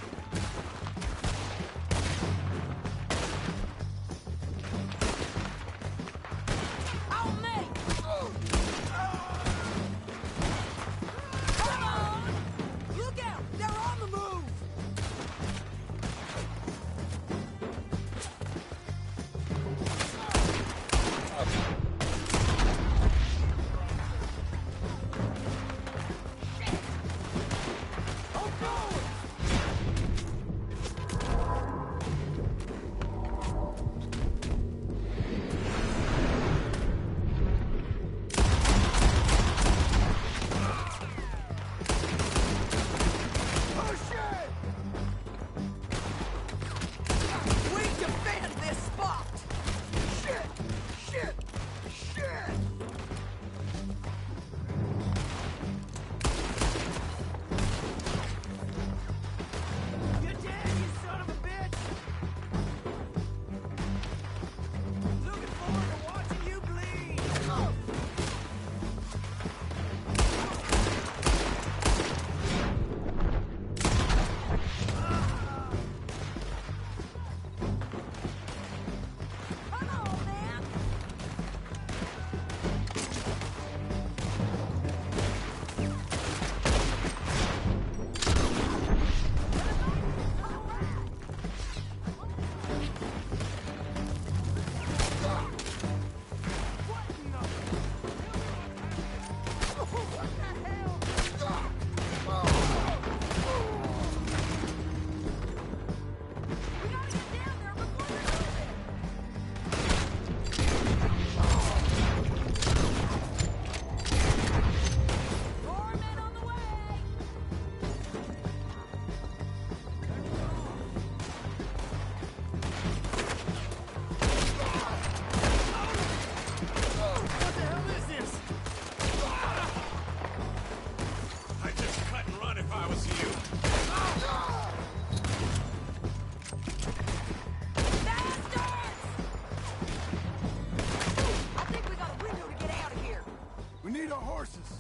horses!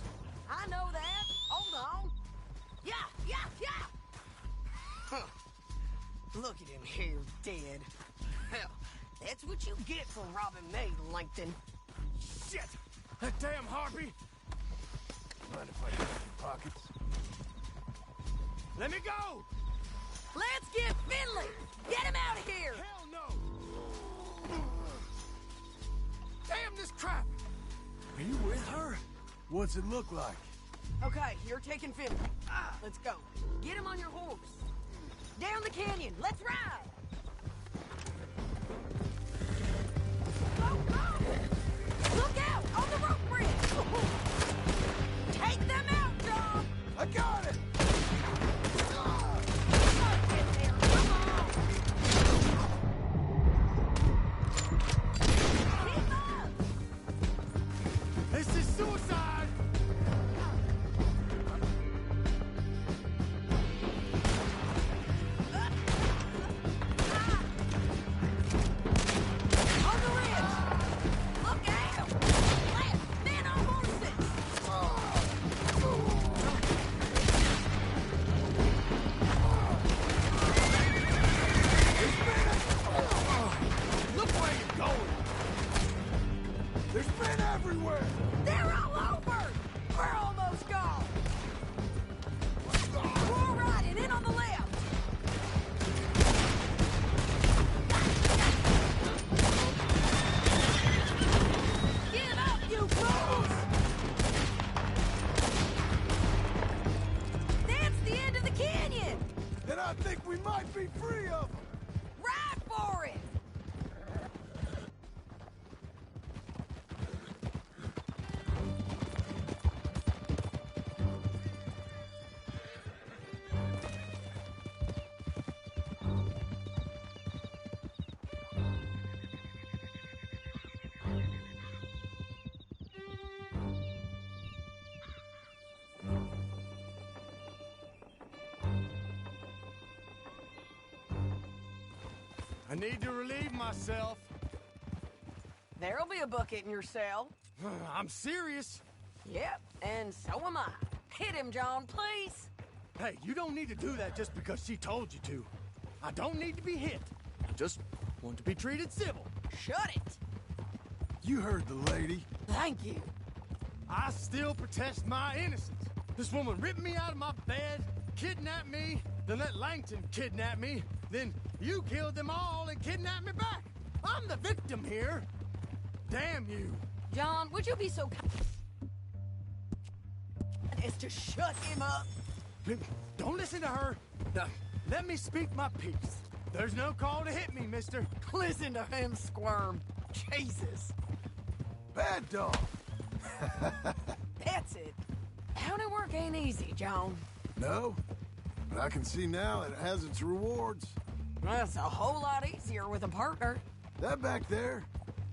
I know that. Hold on. Yeah! Huh. Look at him here, dead. Hell, that's what you get for robbing me, Langton. Shit! That damn harpy! Mind if I get your pockets? Let me go! Let's get Finley! Get him out of here! Hell no! Damn this crap! Are you with her? What's it look like? Okay, you're taking Finley. Let's go. Get him on your horse. Down the canyon. Let's ride! Go, go! Look out! On the rope bridge! Take them out, John! I got it! Get there, come on! Keep up! This is suicide! On the ridge! Look out! Left! Men on horses! Look where you're going! There's men everywhere! They're all over! We're almost gone! We're riding in on the left! Get up, you fools! That's the end of the canyon! Then I think we might be free of them! Ride for it! I need to relieve myself. There'll be a bucket in your cell. I'm serious. Yep, and so am I. Hit him, John, please. Hey, you don't need to do that just because she told you to. I don't need to be hit. I just want to be treated civil. Shut it. You heard the lady. Thank you. I still protest my innocence. This woman ripped me out of my bed, kidnapped me, then let Langton kidnap me, then you killed them all and kidnapped me back. I'm the victim here. Damn you. John, would you be so kind as to shut him up? Don't listen to her. Now, let me speak my piece. There's no call to hit me, mister. Listen to him squirm. Jesus. Bad dog. That's it. County work ain't easy, John. No, but I can see now it has its rewards. That's a whole lot easier with a partner. That back there,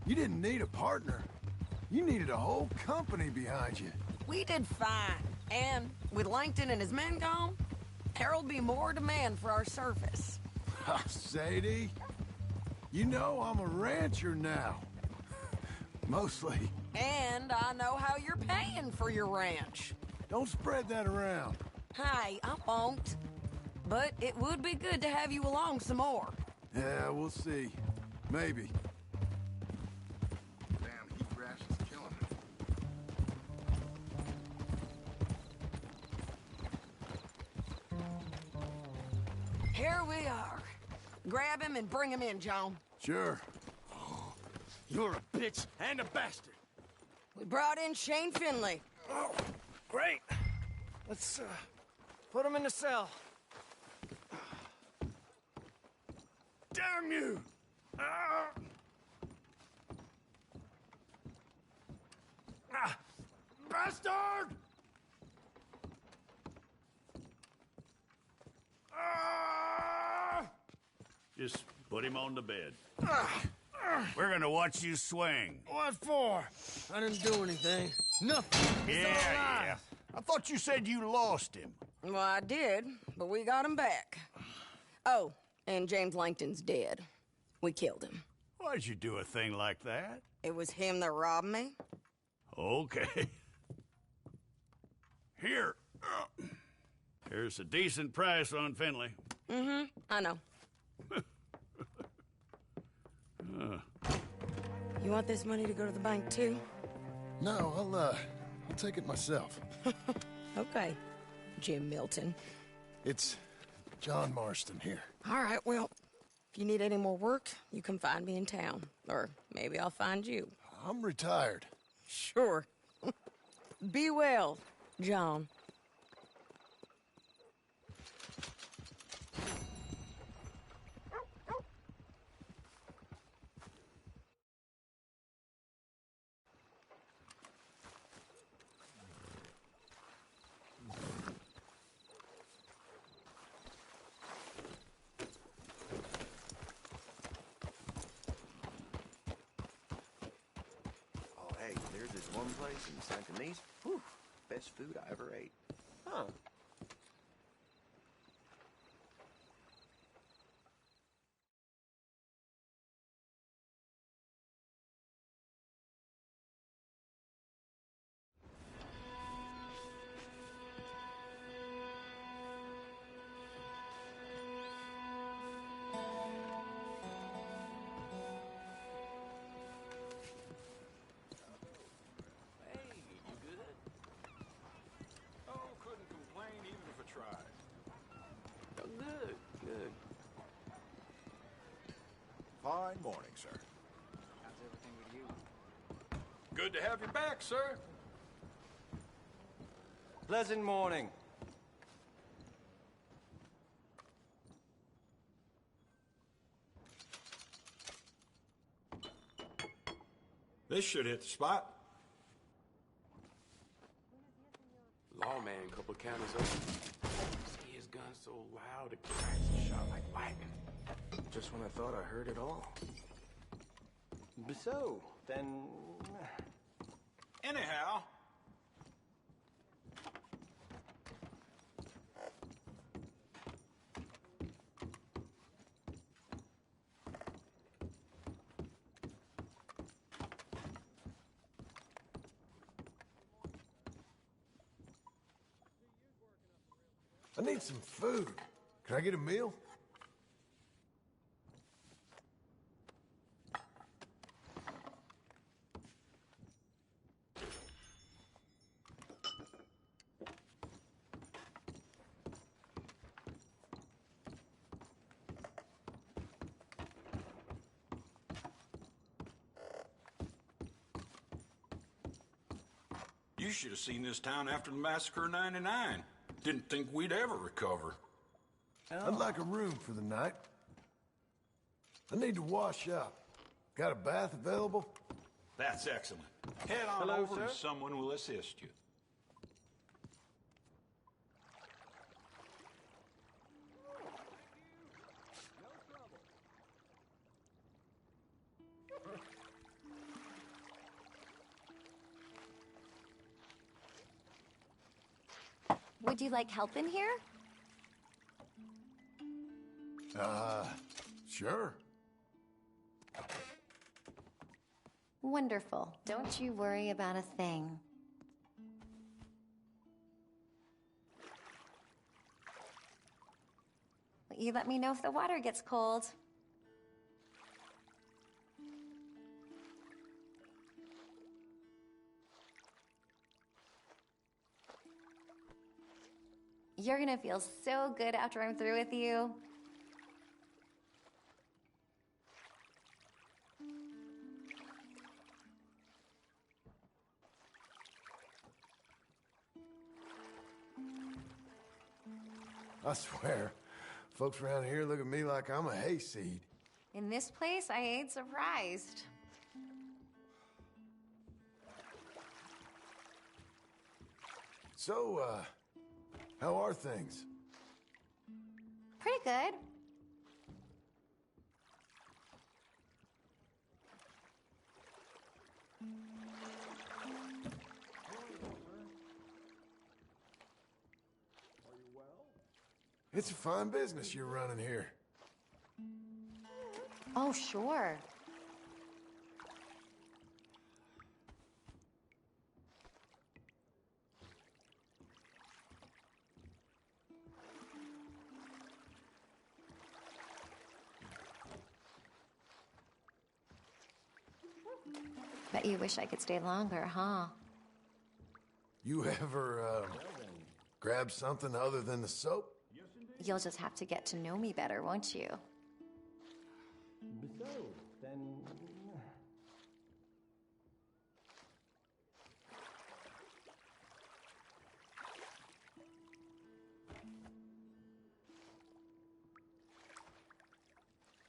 you didn't need a partner. You needed a whole company behind you. We did fine. And with Langton and his men gone, there'll be more demand for our service. Sadie, you know I'm a rancher now. Mostly. And I know how you're paying for your ranch. Don't spread that around. Hey, I won't. But it would be good to have you along some more. Yeah, we'll see. Maybe. Damn, heat rash is killing me. Here we are. Grab him and bring him in, John. Sure. You're a bitch and a bastard. We brought in Shane Finley. Oh, great. Let's, put him in the cell. Damn you! Bastard! Just put him on the bed. We're gonna watch you swing. What for? I didn't do anything. Nothing. He's all alive. I thought you said you lost him. Well, I did, but we got him back. Oh, and James Langton's dead. We killed him. Why'd you do a thing like that? It was him that robbed me. Okay. Here. Here's a decent price on Finley. Mm-hmm, I know. You want this money to go to the bank, too? No, I'll take it myself. Okay, Jim Milton. It's John Marston here. All right, well, if you need any more work, you can find me in town. Or maybe I'll find you. I'm retired. Sure. Be well, John. Hey, there's this one place in Santa Ynez. Whew, best food I ever ate. Huh. Good. Fine morning, sir. How's everything with you? Good to have you back, sir. Pleasant morning. This should hit the spot. Lawman, couple counties over. See his gun so loud it cracks and shot like lightning. Just when I thought I heard it all. So, then... Anyhow, I need some food. Can I get a meal? you should have seen this town after the massacre of '99. Didn't think we'd ever recover. I'd like a room for the night. I need to wash up. Got a bath available? That's excellent. Head on Hello, over sir? and someone will assist you. Would you like help in here? Sure. Wonderful. Don't you worry about a thing. You let me know if the water gets cold. You're gonna feel so good after I'm through with you. I swear, folks around here look at me like I'm a hayseed. In this place, I ain't surprised. So, how are things? Pretty good. It's a fine business you're running here. Oh, sure. Bet you wish I could stay longer, huh? You ever, grab something other than the soap? You'll just have to get to know me better, won't you? So, then...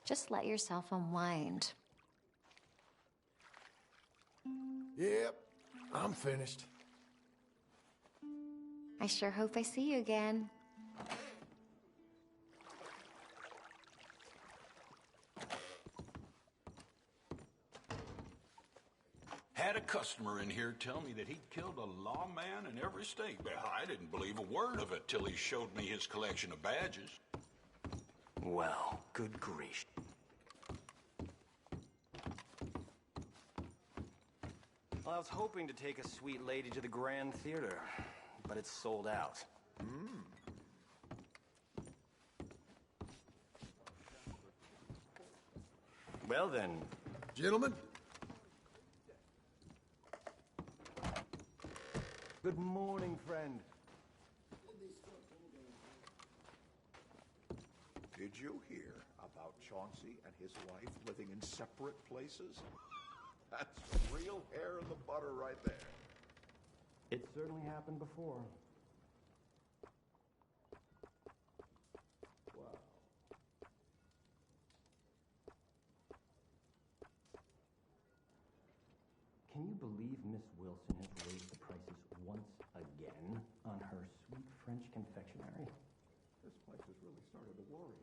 Just let yourself unwind. Yep, I'm finished. I sure hope I see you again. Had a customer in here tell me that he'd killed a lawman in every state. But I didn't believe a word of it till he showed me his collection of badges. Well, good grief. Well, I was hoping to take a sweet lady to the Grand Theater, but it's sold out. Well then. Gentlemen? Good morning, friend. Did you hear about Chauncey and his wife living in separate places? That's real hair in the butter right there. It certainly happened before. Wow. Can you believe Miss Wilson has raised the prices once again on her sweet French confectionery? This place has really started to worry.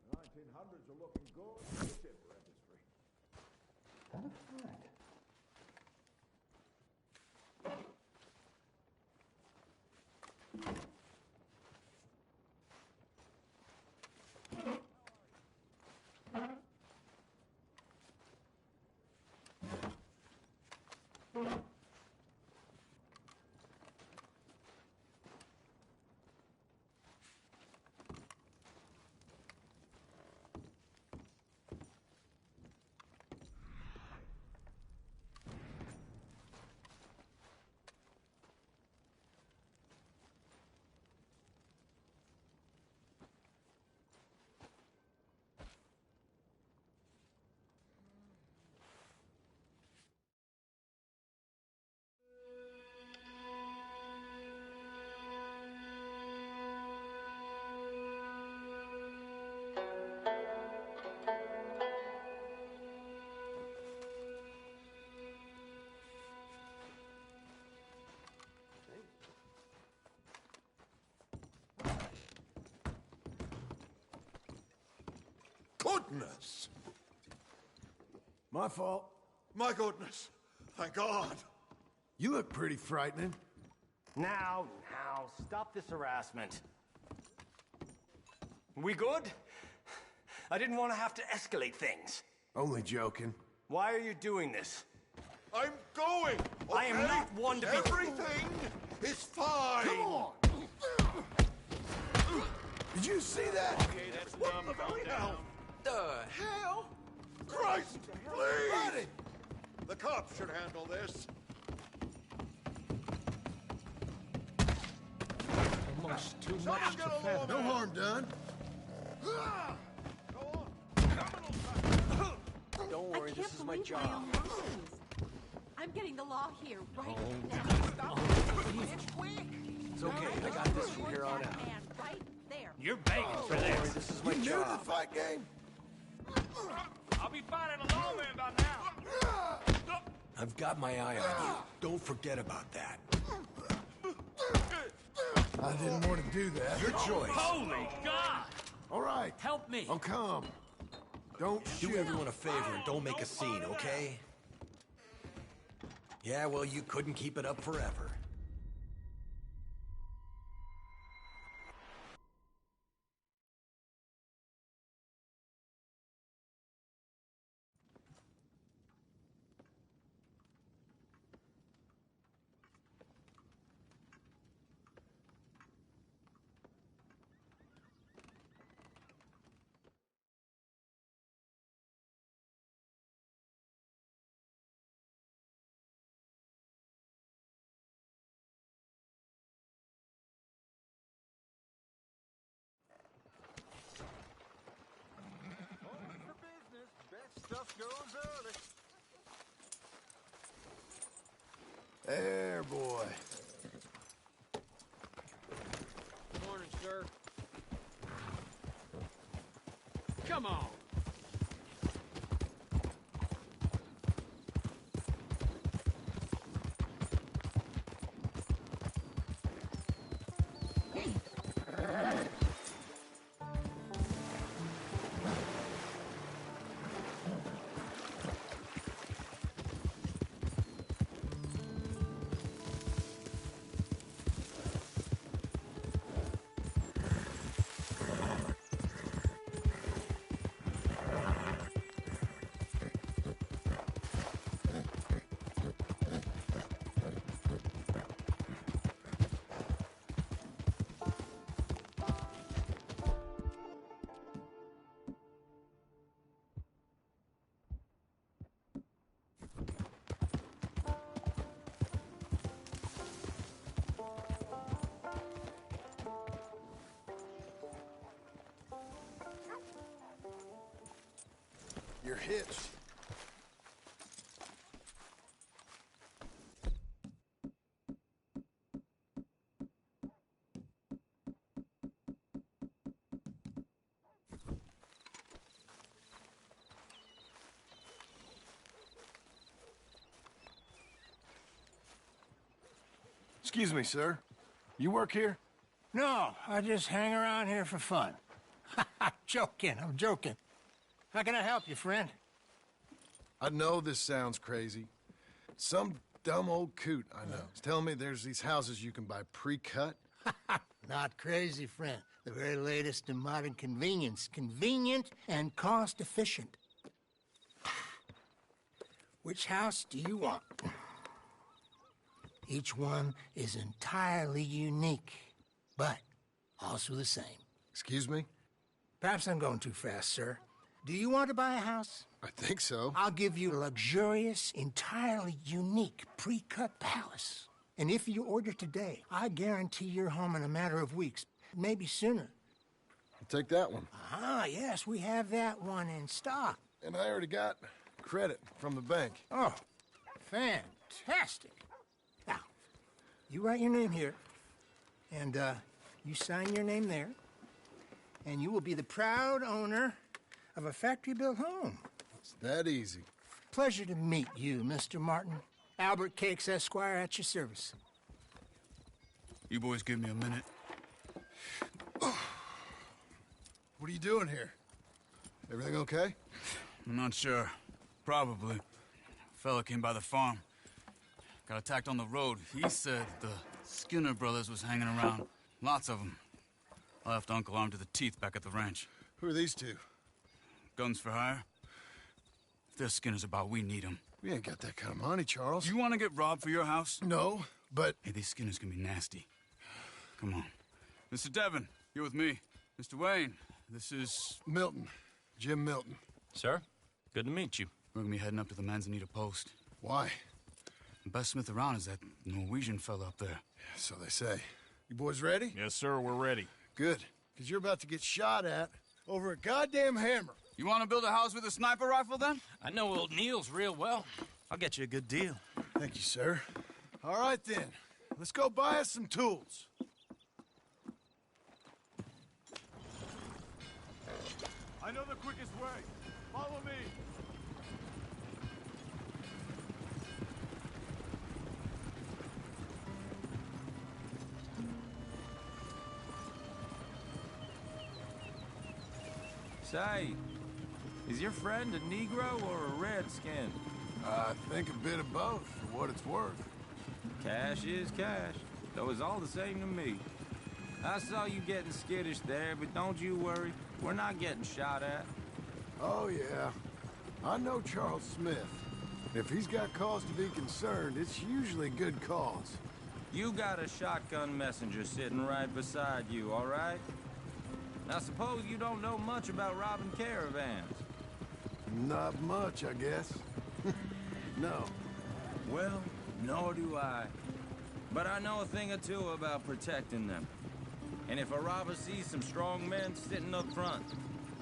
The 1900s are looking good for the timber industry. That a fact? Goodness! My fault. My goodness. Thank God. You look pretty frightening. Now, stop this harassment. We good? I didn't want to have to escalate things. Only joking. Why are you doing this? I'm going! Okay? I am not one to be... Everything is fine! Come on! Did you see that? Okay, that's what the very hell? The hell? Christ, please! Buddy! The cops should handle this. Almost too Someone much get to a fathom. lawman. No harm done. Don't worry, this is my job. I'm getting the law here right now. It's okay, I got this from here on out. right there. You're begging for Don't worry, this. this is my You new to job. the fight game? I'll be fighting a lawman by now. I've got my eye on you. Don't forget about that. I didn't want to do that. Your choice. Holy God! All right. Help me. I'm calm. Don't Do shoot. everyone a favor and don't make a scene, okay? Yeah, well, you couldn't keep it up forever. Stuff goes early. There, boy. Morning, sir. Come on. You're hitched. Excuse me, sir. You work here? No, I just hang around here for fun. I'm joking. How can I help you, friend? I know this sounds crazy. Some dumb old coot I know is telling me there's these houses you can buy pre-cut. Not crazy, friend. The very latest in modern convenience. Convenient and cost-efficient. Which house do you want? Each one is entirely unique, but also the same. Excuse me? Perhaps I'm going too fast, sir. Do you want to buy a house? I think so. I'll give you a luxurious, entirely unique pre-cut palace. And if you order today, I guarantee you're home in a matter of weeks, maybe sooner. I'll take that one. Ah, yes, we have that one in stock. And I already got credit from the bank. Oh, fantastic. Now, you write your name here, and you sign your name there, and you will be the proud owner of a factory-built home. It's that easy. Pleasure to meet you, Mr. Martin. Albert Cakes, Esquire, at your service. You boys give me a minute. What are you doing here? Everything okay? I'm not sure. Probably. A fella came by the farm. Got attacked on the road. He said the Skinner brothers was hanging around. Lots of them. I left Uncle armed to the teeth back at the ranch. Who are these two? Guns for hire. If they're Skinner's about, we need them. We ain't got that kind of money, Charles. You want to get robbed for your house? No, but... Hey, these Skinners can be nasty. Come on. Mr. Devon, you're with me. Mr. Wayne, this is... Milton. Jim Milton. Sir, good to meet you. We're gonna be heading up to the Manzanita post. Why? The best smith around is that Norwegian fella up there. So they say. You boys ready? Yes, sir, we're ready. Good, because you're about to get shot at over a goddamn hammer. You want to build a house with a sniper rifle, then? I know old Neil's real well. I'll get you a good deal. Thank you, sir. All right, then. Let's go buy us some tools. I know the quickest way. Follow me. Say, is your friend a Negro or a Redskin? I think a bit of both, for what it's worth. Cash is cash, though it's all the same to me. I saw you getting skittish there, but don't you worry. We're not getting shot at. Oh, yeah. I know Charles Smith. If he's got cause to be concerned, it's usually good cause. You got a shotgun messenger sitting right beside you, all right? Now, suppose you don't know much about robbing caravans. Not much, I guess. No. Well, nor do I. But I know a thing or two about protecting them. And if a robber sees some strong men sitting up front,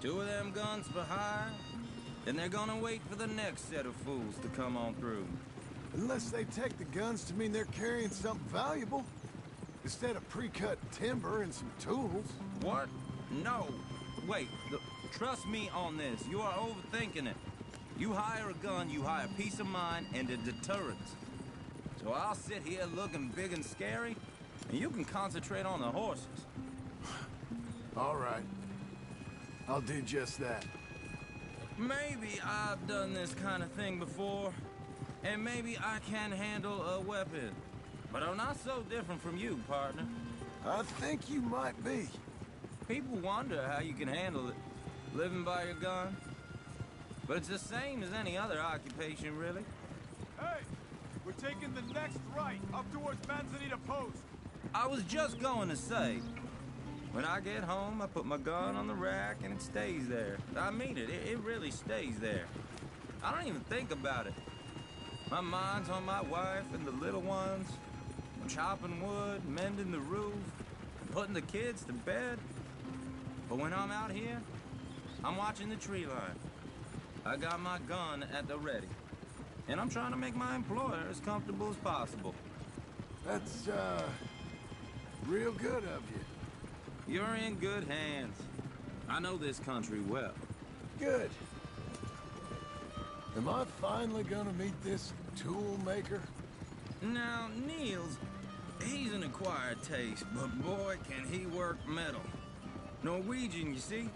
2 of them guns for hire, Then they're gonna wait for the next set of fools to come on through. Unless they take the guns to mean they're carrying something valuable. Instead of pre-cut timber and some tools. What? No. Wait, trust me on this. You are overthinking it. You hire a gun, you hire peace of mind and a deterrence. So I'll sit here looking big and scary, and you can concentrate on the horses. All right. I'll do just that. Maybe I've done this kind of thing before, and maybe I can handle a weapon. But I'm not so different from you, partner. I think you might be. People wonder how you can handle it, living by your gun. But it's the same as any other occupation, really. Hey! We're taking the next right, up towards Manzanita Post. I was just going to say, when I get home, I put my gun on the rack and it stays there. I mean it, it really stays there. I don't even think about it. My mind's on my wife and the little ones. I'm chopping wood, mending the roof, putting the kids to bed. But when I'm out here, I'm watching the tree line. I got my gun at the ready. And I'm trying to make my employer as comfortable as possible. That's, real good of you. You're in good hands. I know this country well. Good. Am I finally gonna meet this tool maker? Now, Niels, he's an acquired taste, but boy, can he work metal. Norwegian, you see?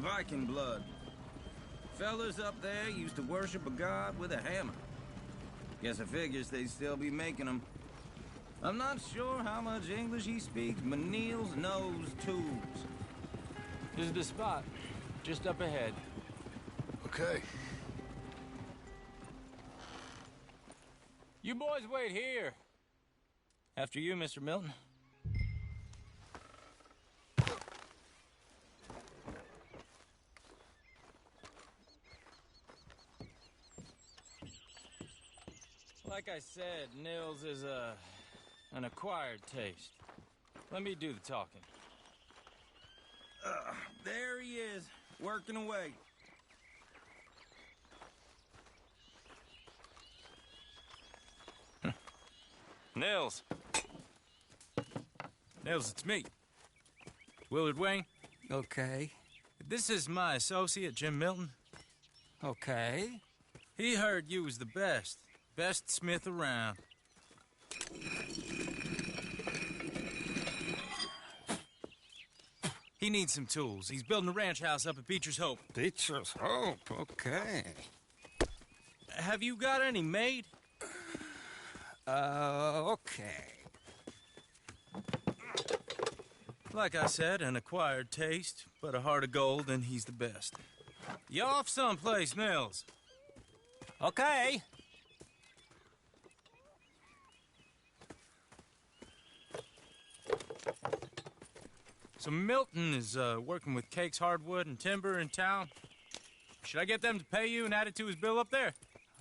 Viking blood. Fellas up there used to worship a god with a hammer. Guess I figures they'd still be making them. I'm not sure how much English he speaks, but Niels knows tools. This is the spot, just up ahead. Okay. You boys wait here. After you, Mr. Milton. Like I said, Nils is an acquired taste. Let me do the talking. There he is, working away. Nils. Nils, it's me. Willard Wayne. Okay. This is my associate, Jim Milton. Okay. He heard you was the best. Best smith around. He needs some tools. He's building a ranch house up at Beecher's Hope. Beecher's Hope, okay. Have you got any made? Okay. Like I said, an acquired taste, but a heart of gold, and he's the best. You off someplace, Nils? Okay. So Milton is working with Cakes Hardwood and Timber in town. Should I get them to pay you and add it to his bill up there?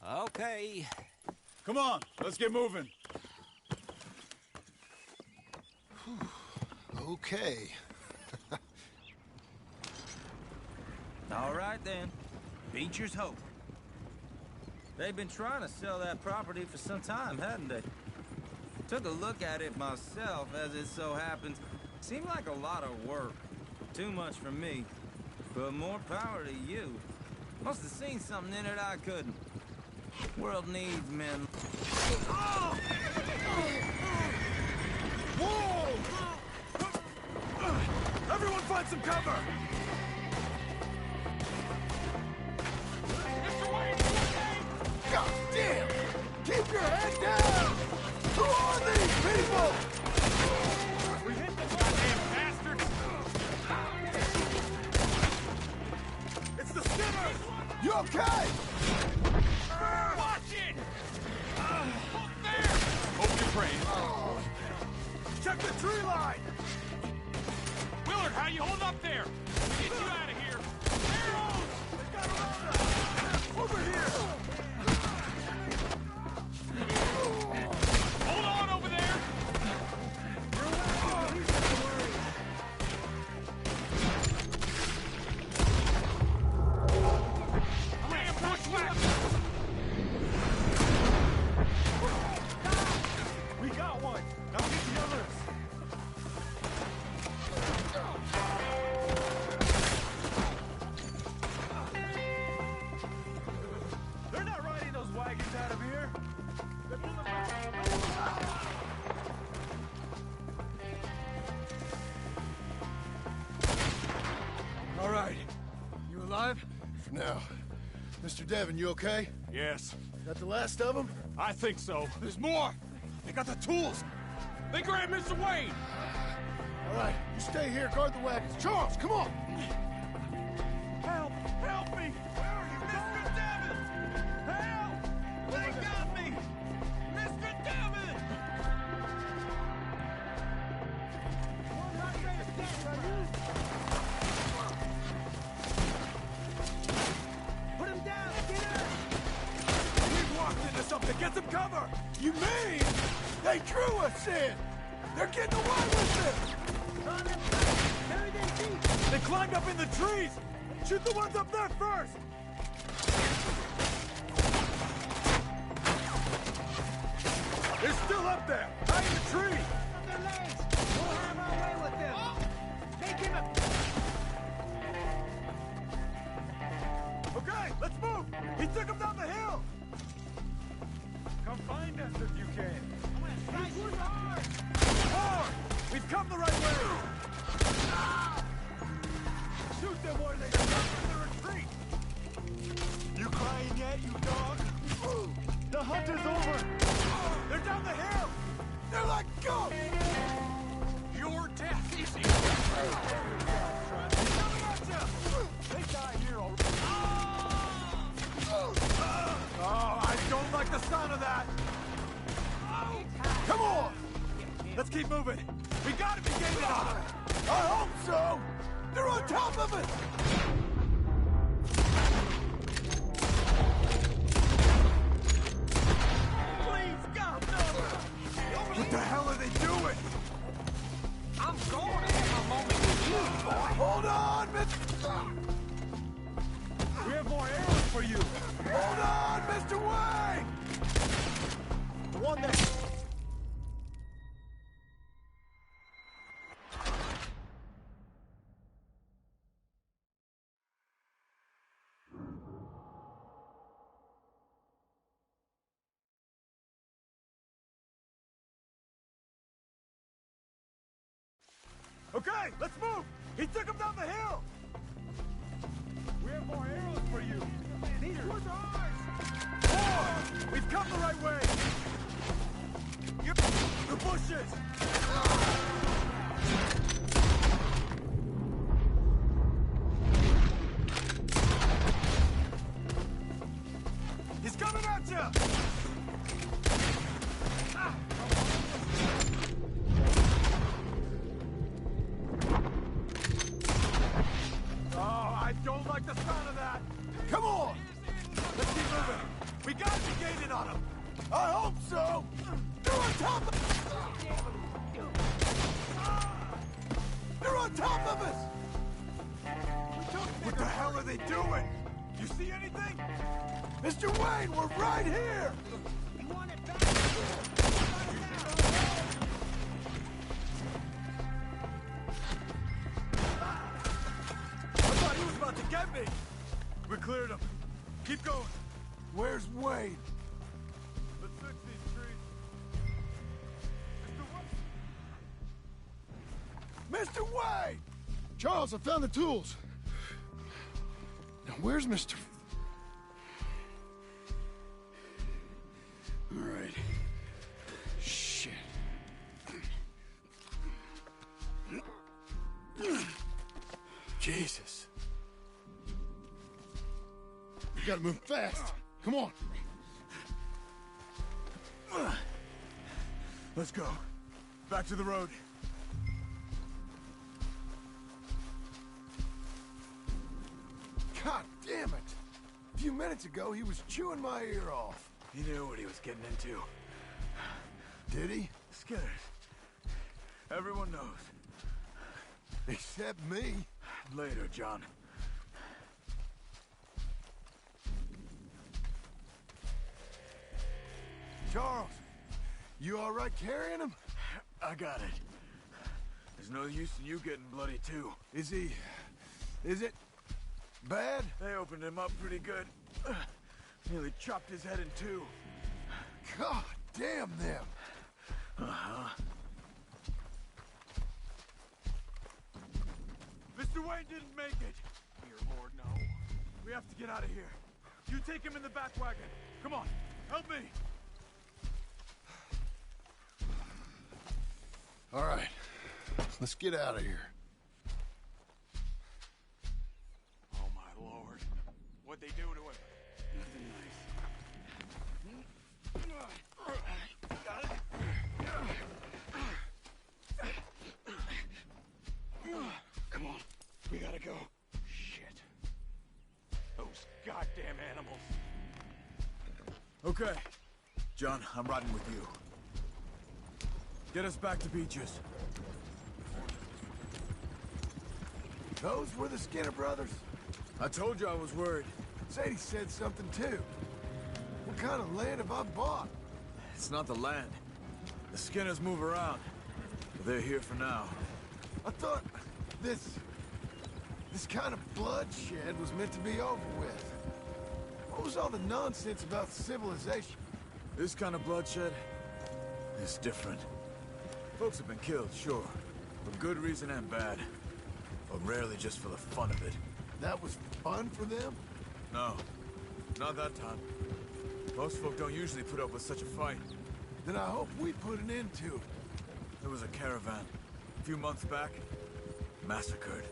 Okay. Come on, let's get moving. Okay. All right, then. Beecher's Hope. They've been trying to sell that property for some time, hadn't they? Took a look at it myself, as it so happens. Seemed like a lot of work. Too much for me. But more power to you. Must have seen something in it I couldn't. World needs men. Whoa! Everyone find some cover! God damn! Keep your head down! Who are these people? We hit the goddamn bastards! It's the Sinners! You okay? Watch it! Up there! Hope you're praying. Check the tree line! Willard, how you hold up there? Get you out of here. Arrows! They got around us! Over here! Hold on over there. Damn Mr. Devon, you okay? Yes. That the last of them? I think so. There's more! They got the tools! They grabbed Mr. Wayne! All right, you stay here, guard the wagons. Charles, come on! Help! Help me! Where are you? Mr. Devon! Help! They got me! Mr. Devon! Put him down! Get up! We've walked into something! Get some cover! You mean they drew us in? They're getting away with it! They climbed up in the trees! Shoot the ones up there first! They're still up there! High in the tree! Their legs! We'll have our way with them! Take him up! Okay, let's move! He took him down the hill! Come find us if you can. More! We've come the right way! Shoot them where they come from the retreat! You crying yet, you dog? The hunt is over! They're down the hill! They're like ghosts! Your death is easy! They die here already! Oh, I don't like the sound of that! Come on! Let's keep moving! We gotta be gaining on them! I hope so! They're on top of us! Please, God, no! What the hell are they doing? I'm going to have a moment with you, boy. Hold on, Mr. We have more arrows for you! Hold on, Mr. Wayne! The one that... Okay, let's move! He took him down the hill! We have more arrows for you! These woods are ours! More! We've come the right way! The bushes! He's coming at you! Oh, I don't like the sound of that! Come on! Let's keep moving! We gotta be gaining on them! I hope so! They're on top of... They're on top of us! What the hell are they doing? You see anything? Mr. Wayne, we're right here! You want it back? I thought he was about to get me! We cleared him. Keep going. Where's Wayne? Let's fix these trees. Mr. Wayne! Charles, I found the tools. Now, where's Mr... All right. Shit. Jesus. We gotta move fast. Come on. Let's go. Back to the road. God damn it. A few minutes ago, he was chewing my ear off. He knew what he was getting into. Did he? Skinners. Everyone knows. Except me. Later, John. Charles, you all right carrying him? I got it. There's no use in you getting bloody, too. Is it bad? They opened him up pretty good. Nearly chopped his head in two. God damn them. Uh-huh. Mr. Wayne didn't make it. Dear Lord, no. We have to get out of here. You take him in the back wagon. Come on, help me. All right, let's get out of here. Oh, my Lord. What'd they do to him? Nothing nice. Got it? Come on, we gotta go. Shit. Those goddamn animals. Okay. John, I'm riding with you. Get us back to Beaches. Those were the Skinner brothers? I told you I was worried. Sadie said something too. What kind of land have I bought? It's not the land. The Skinners move around. But they're here for now. I thought this kind of bloodshed was meant to be over with. What was all the nonsense about civilization? This kind of bloodshed is different. Folks have been killed, sure. For good reason and bad. But rarely just for the fun of it. That was fun for them? No. Not that time. Most folk don't usually put up with such a fight. Then I hope we put an end to it. There was a caravan. A few months back. Massacred.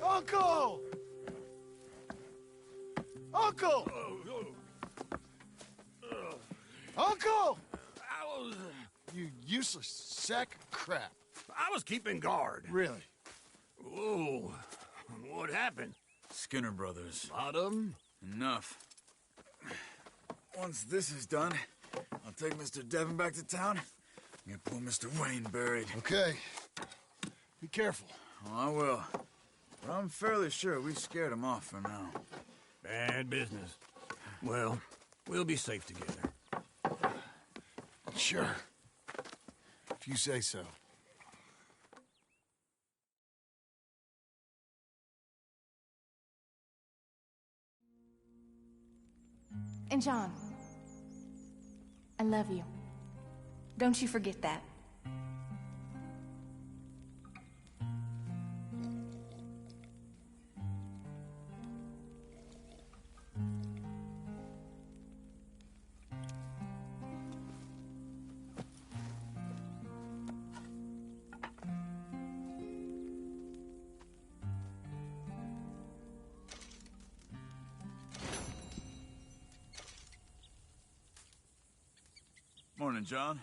Uncle! Uncle! Uncle! You useless sack of crap. I was keeping guard. Really? Whoa. What happened? Skinner brothers. Lot of them? Enough. Once this is done, I'll take Mr. Devon back to town and get poor Mr. Wayne buried. Okay. Be careful. Oh, I will. But I'm fairly sure we scared him off for now. Bad business. Well, we'll be safe together. Sure. If you say so. And John, I love you. Don't you forget that. Morning, John.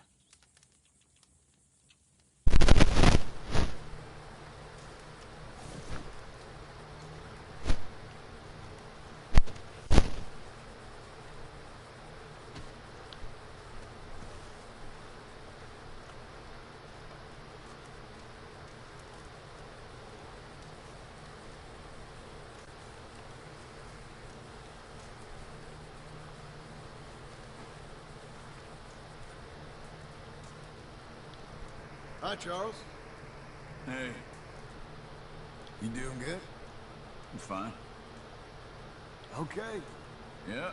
Hi, Charles. Hey. You doing good? I'm fine. Okay. Yeah.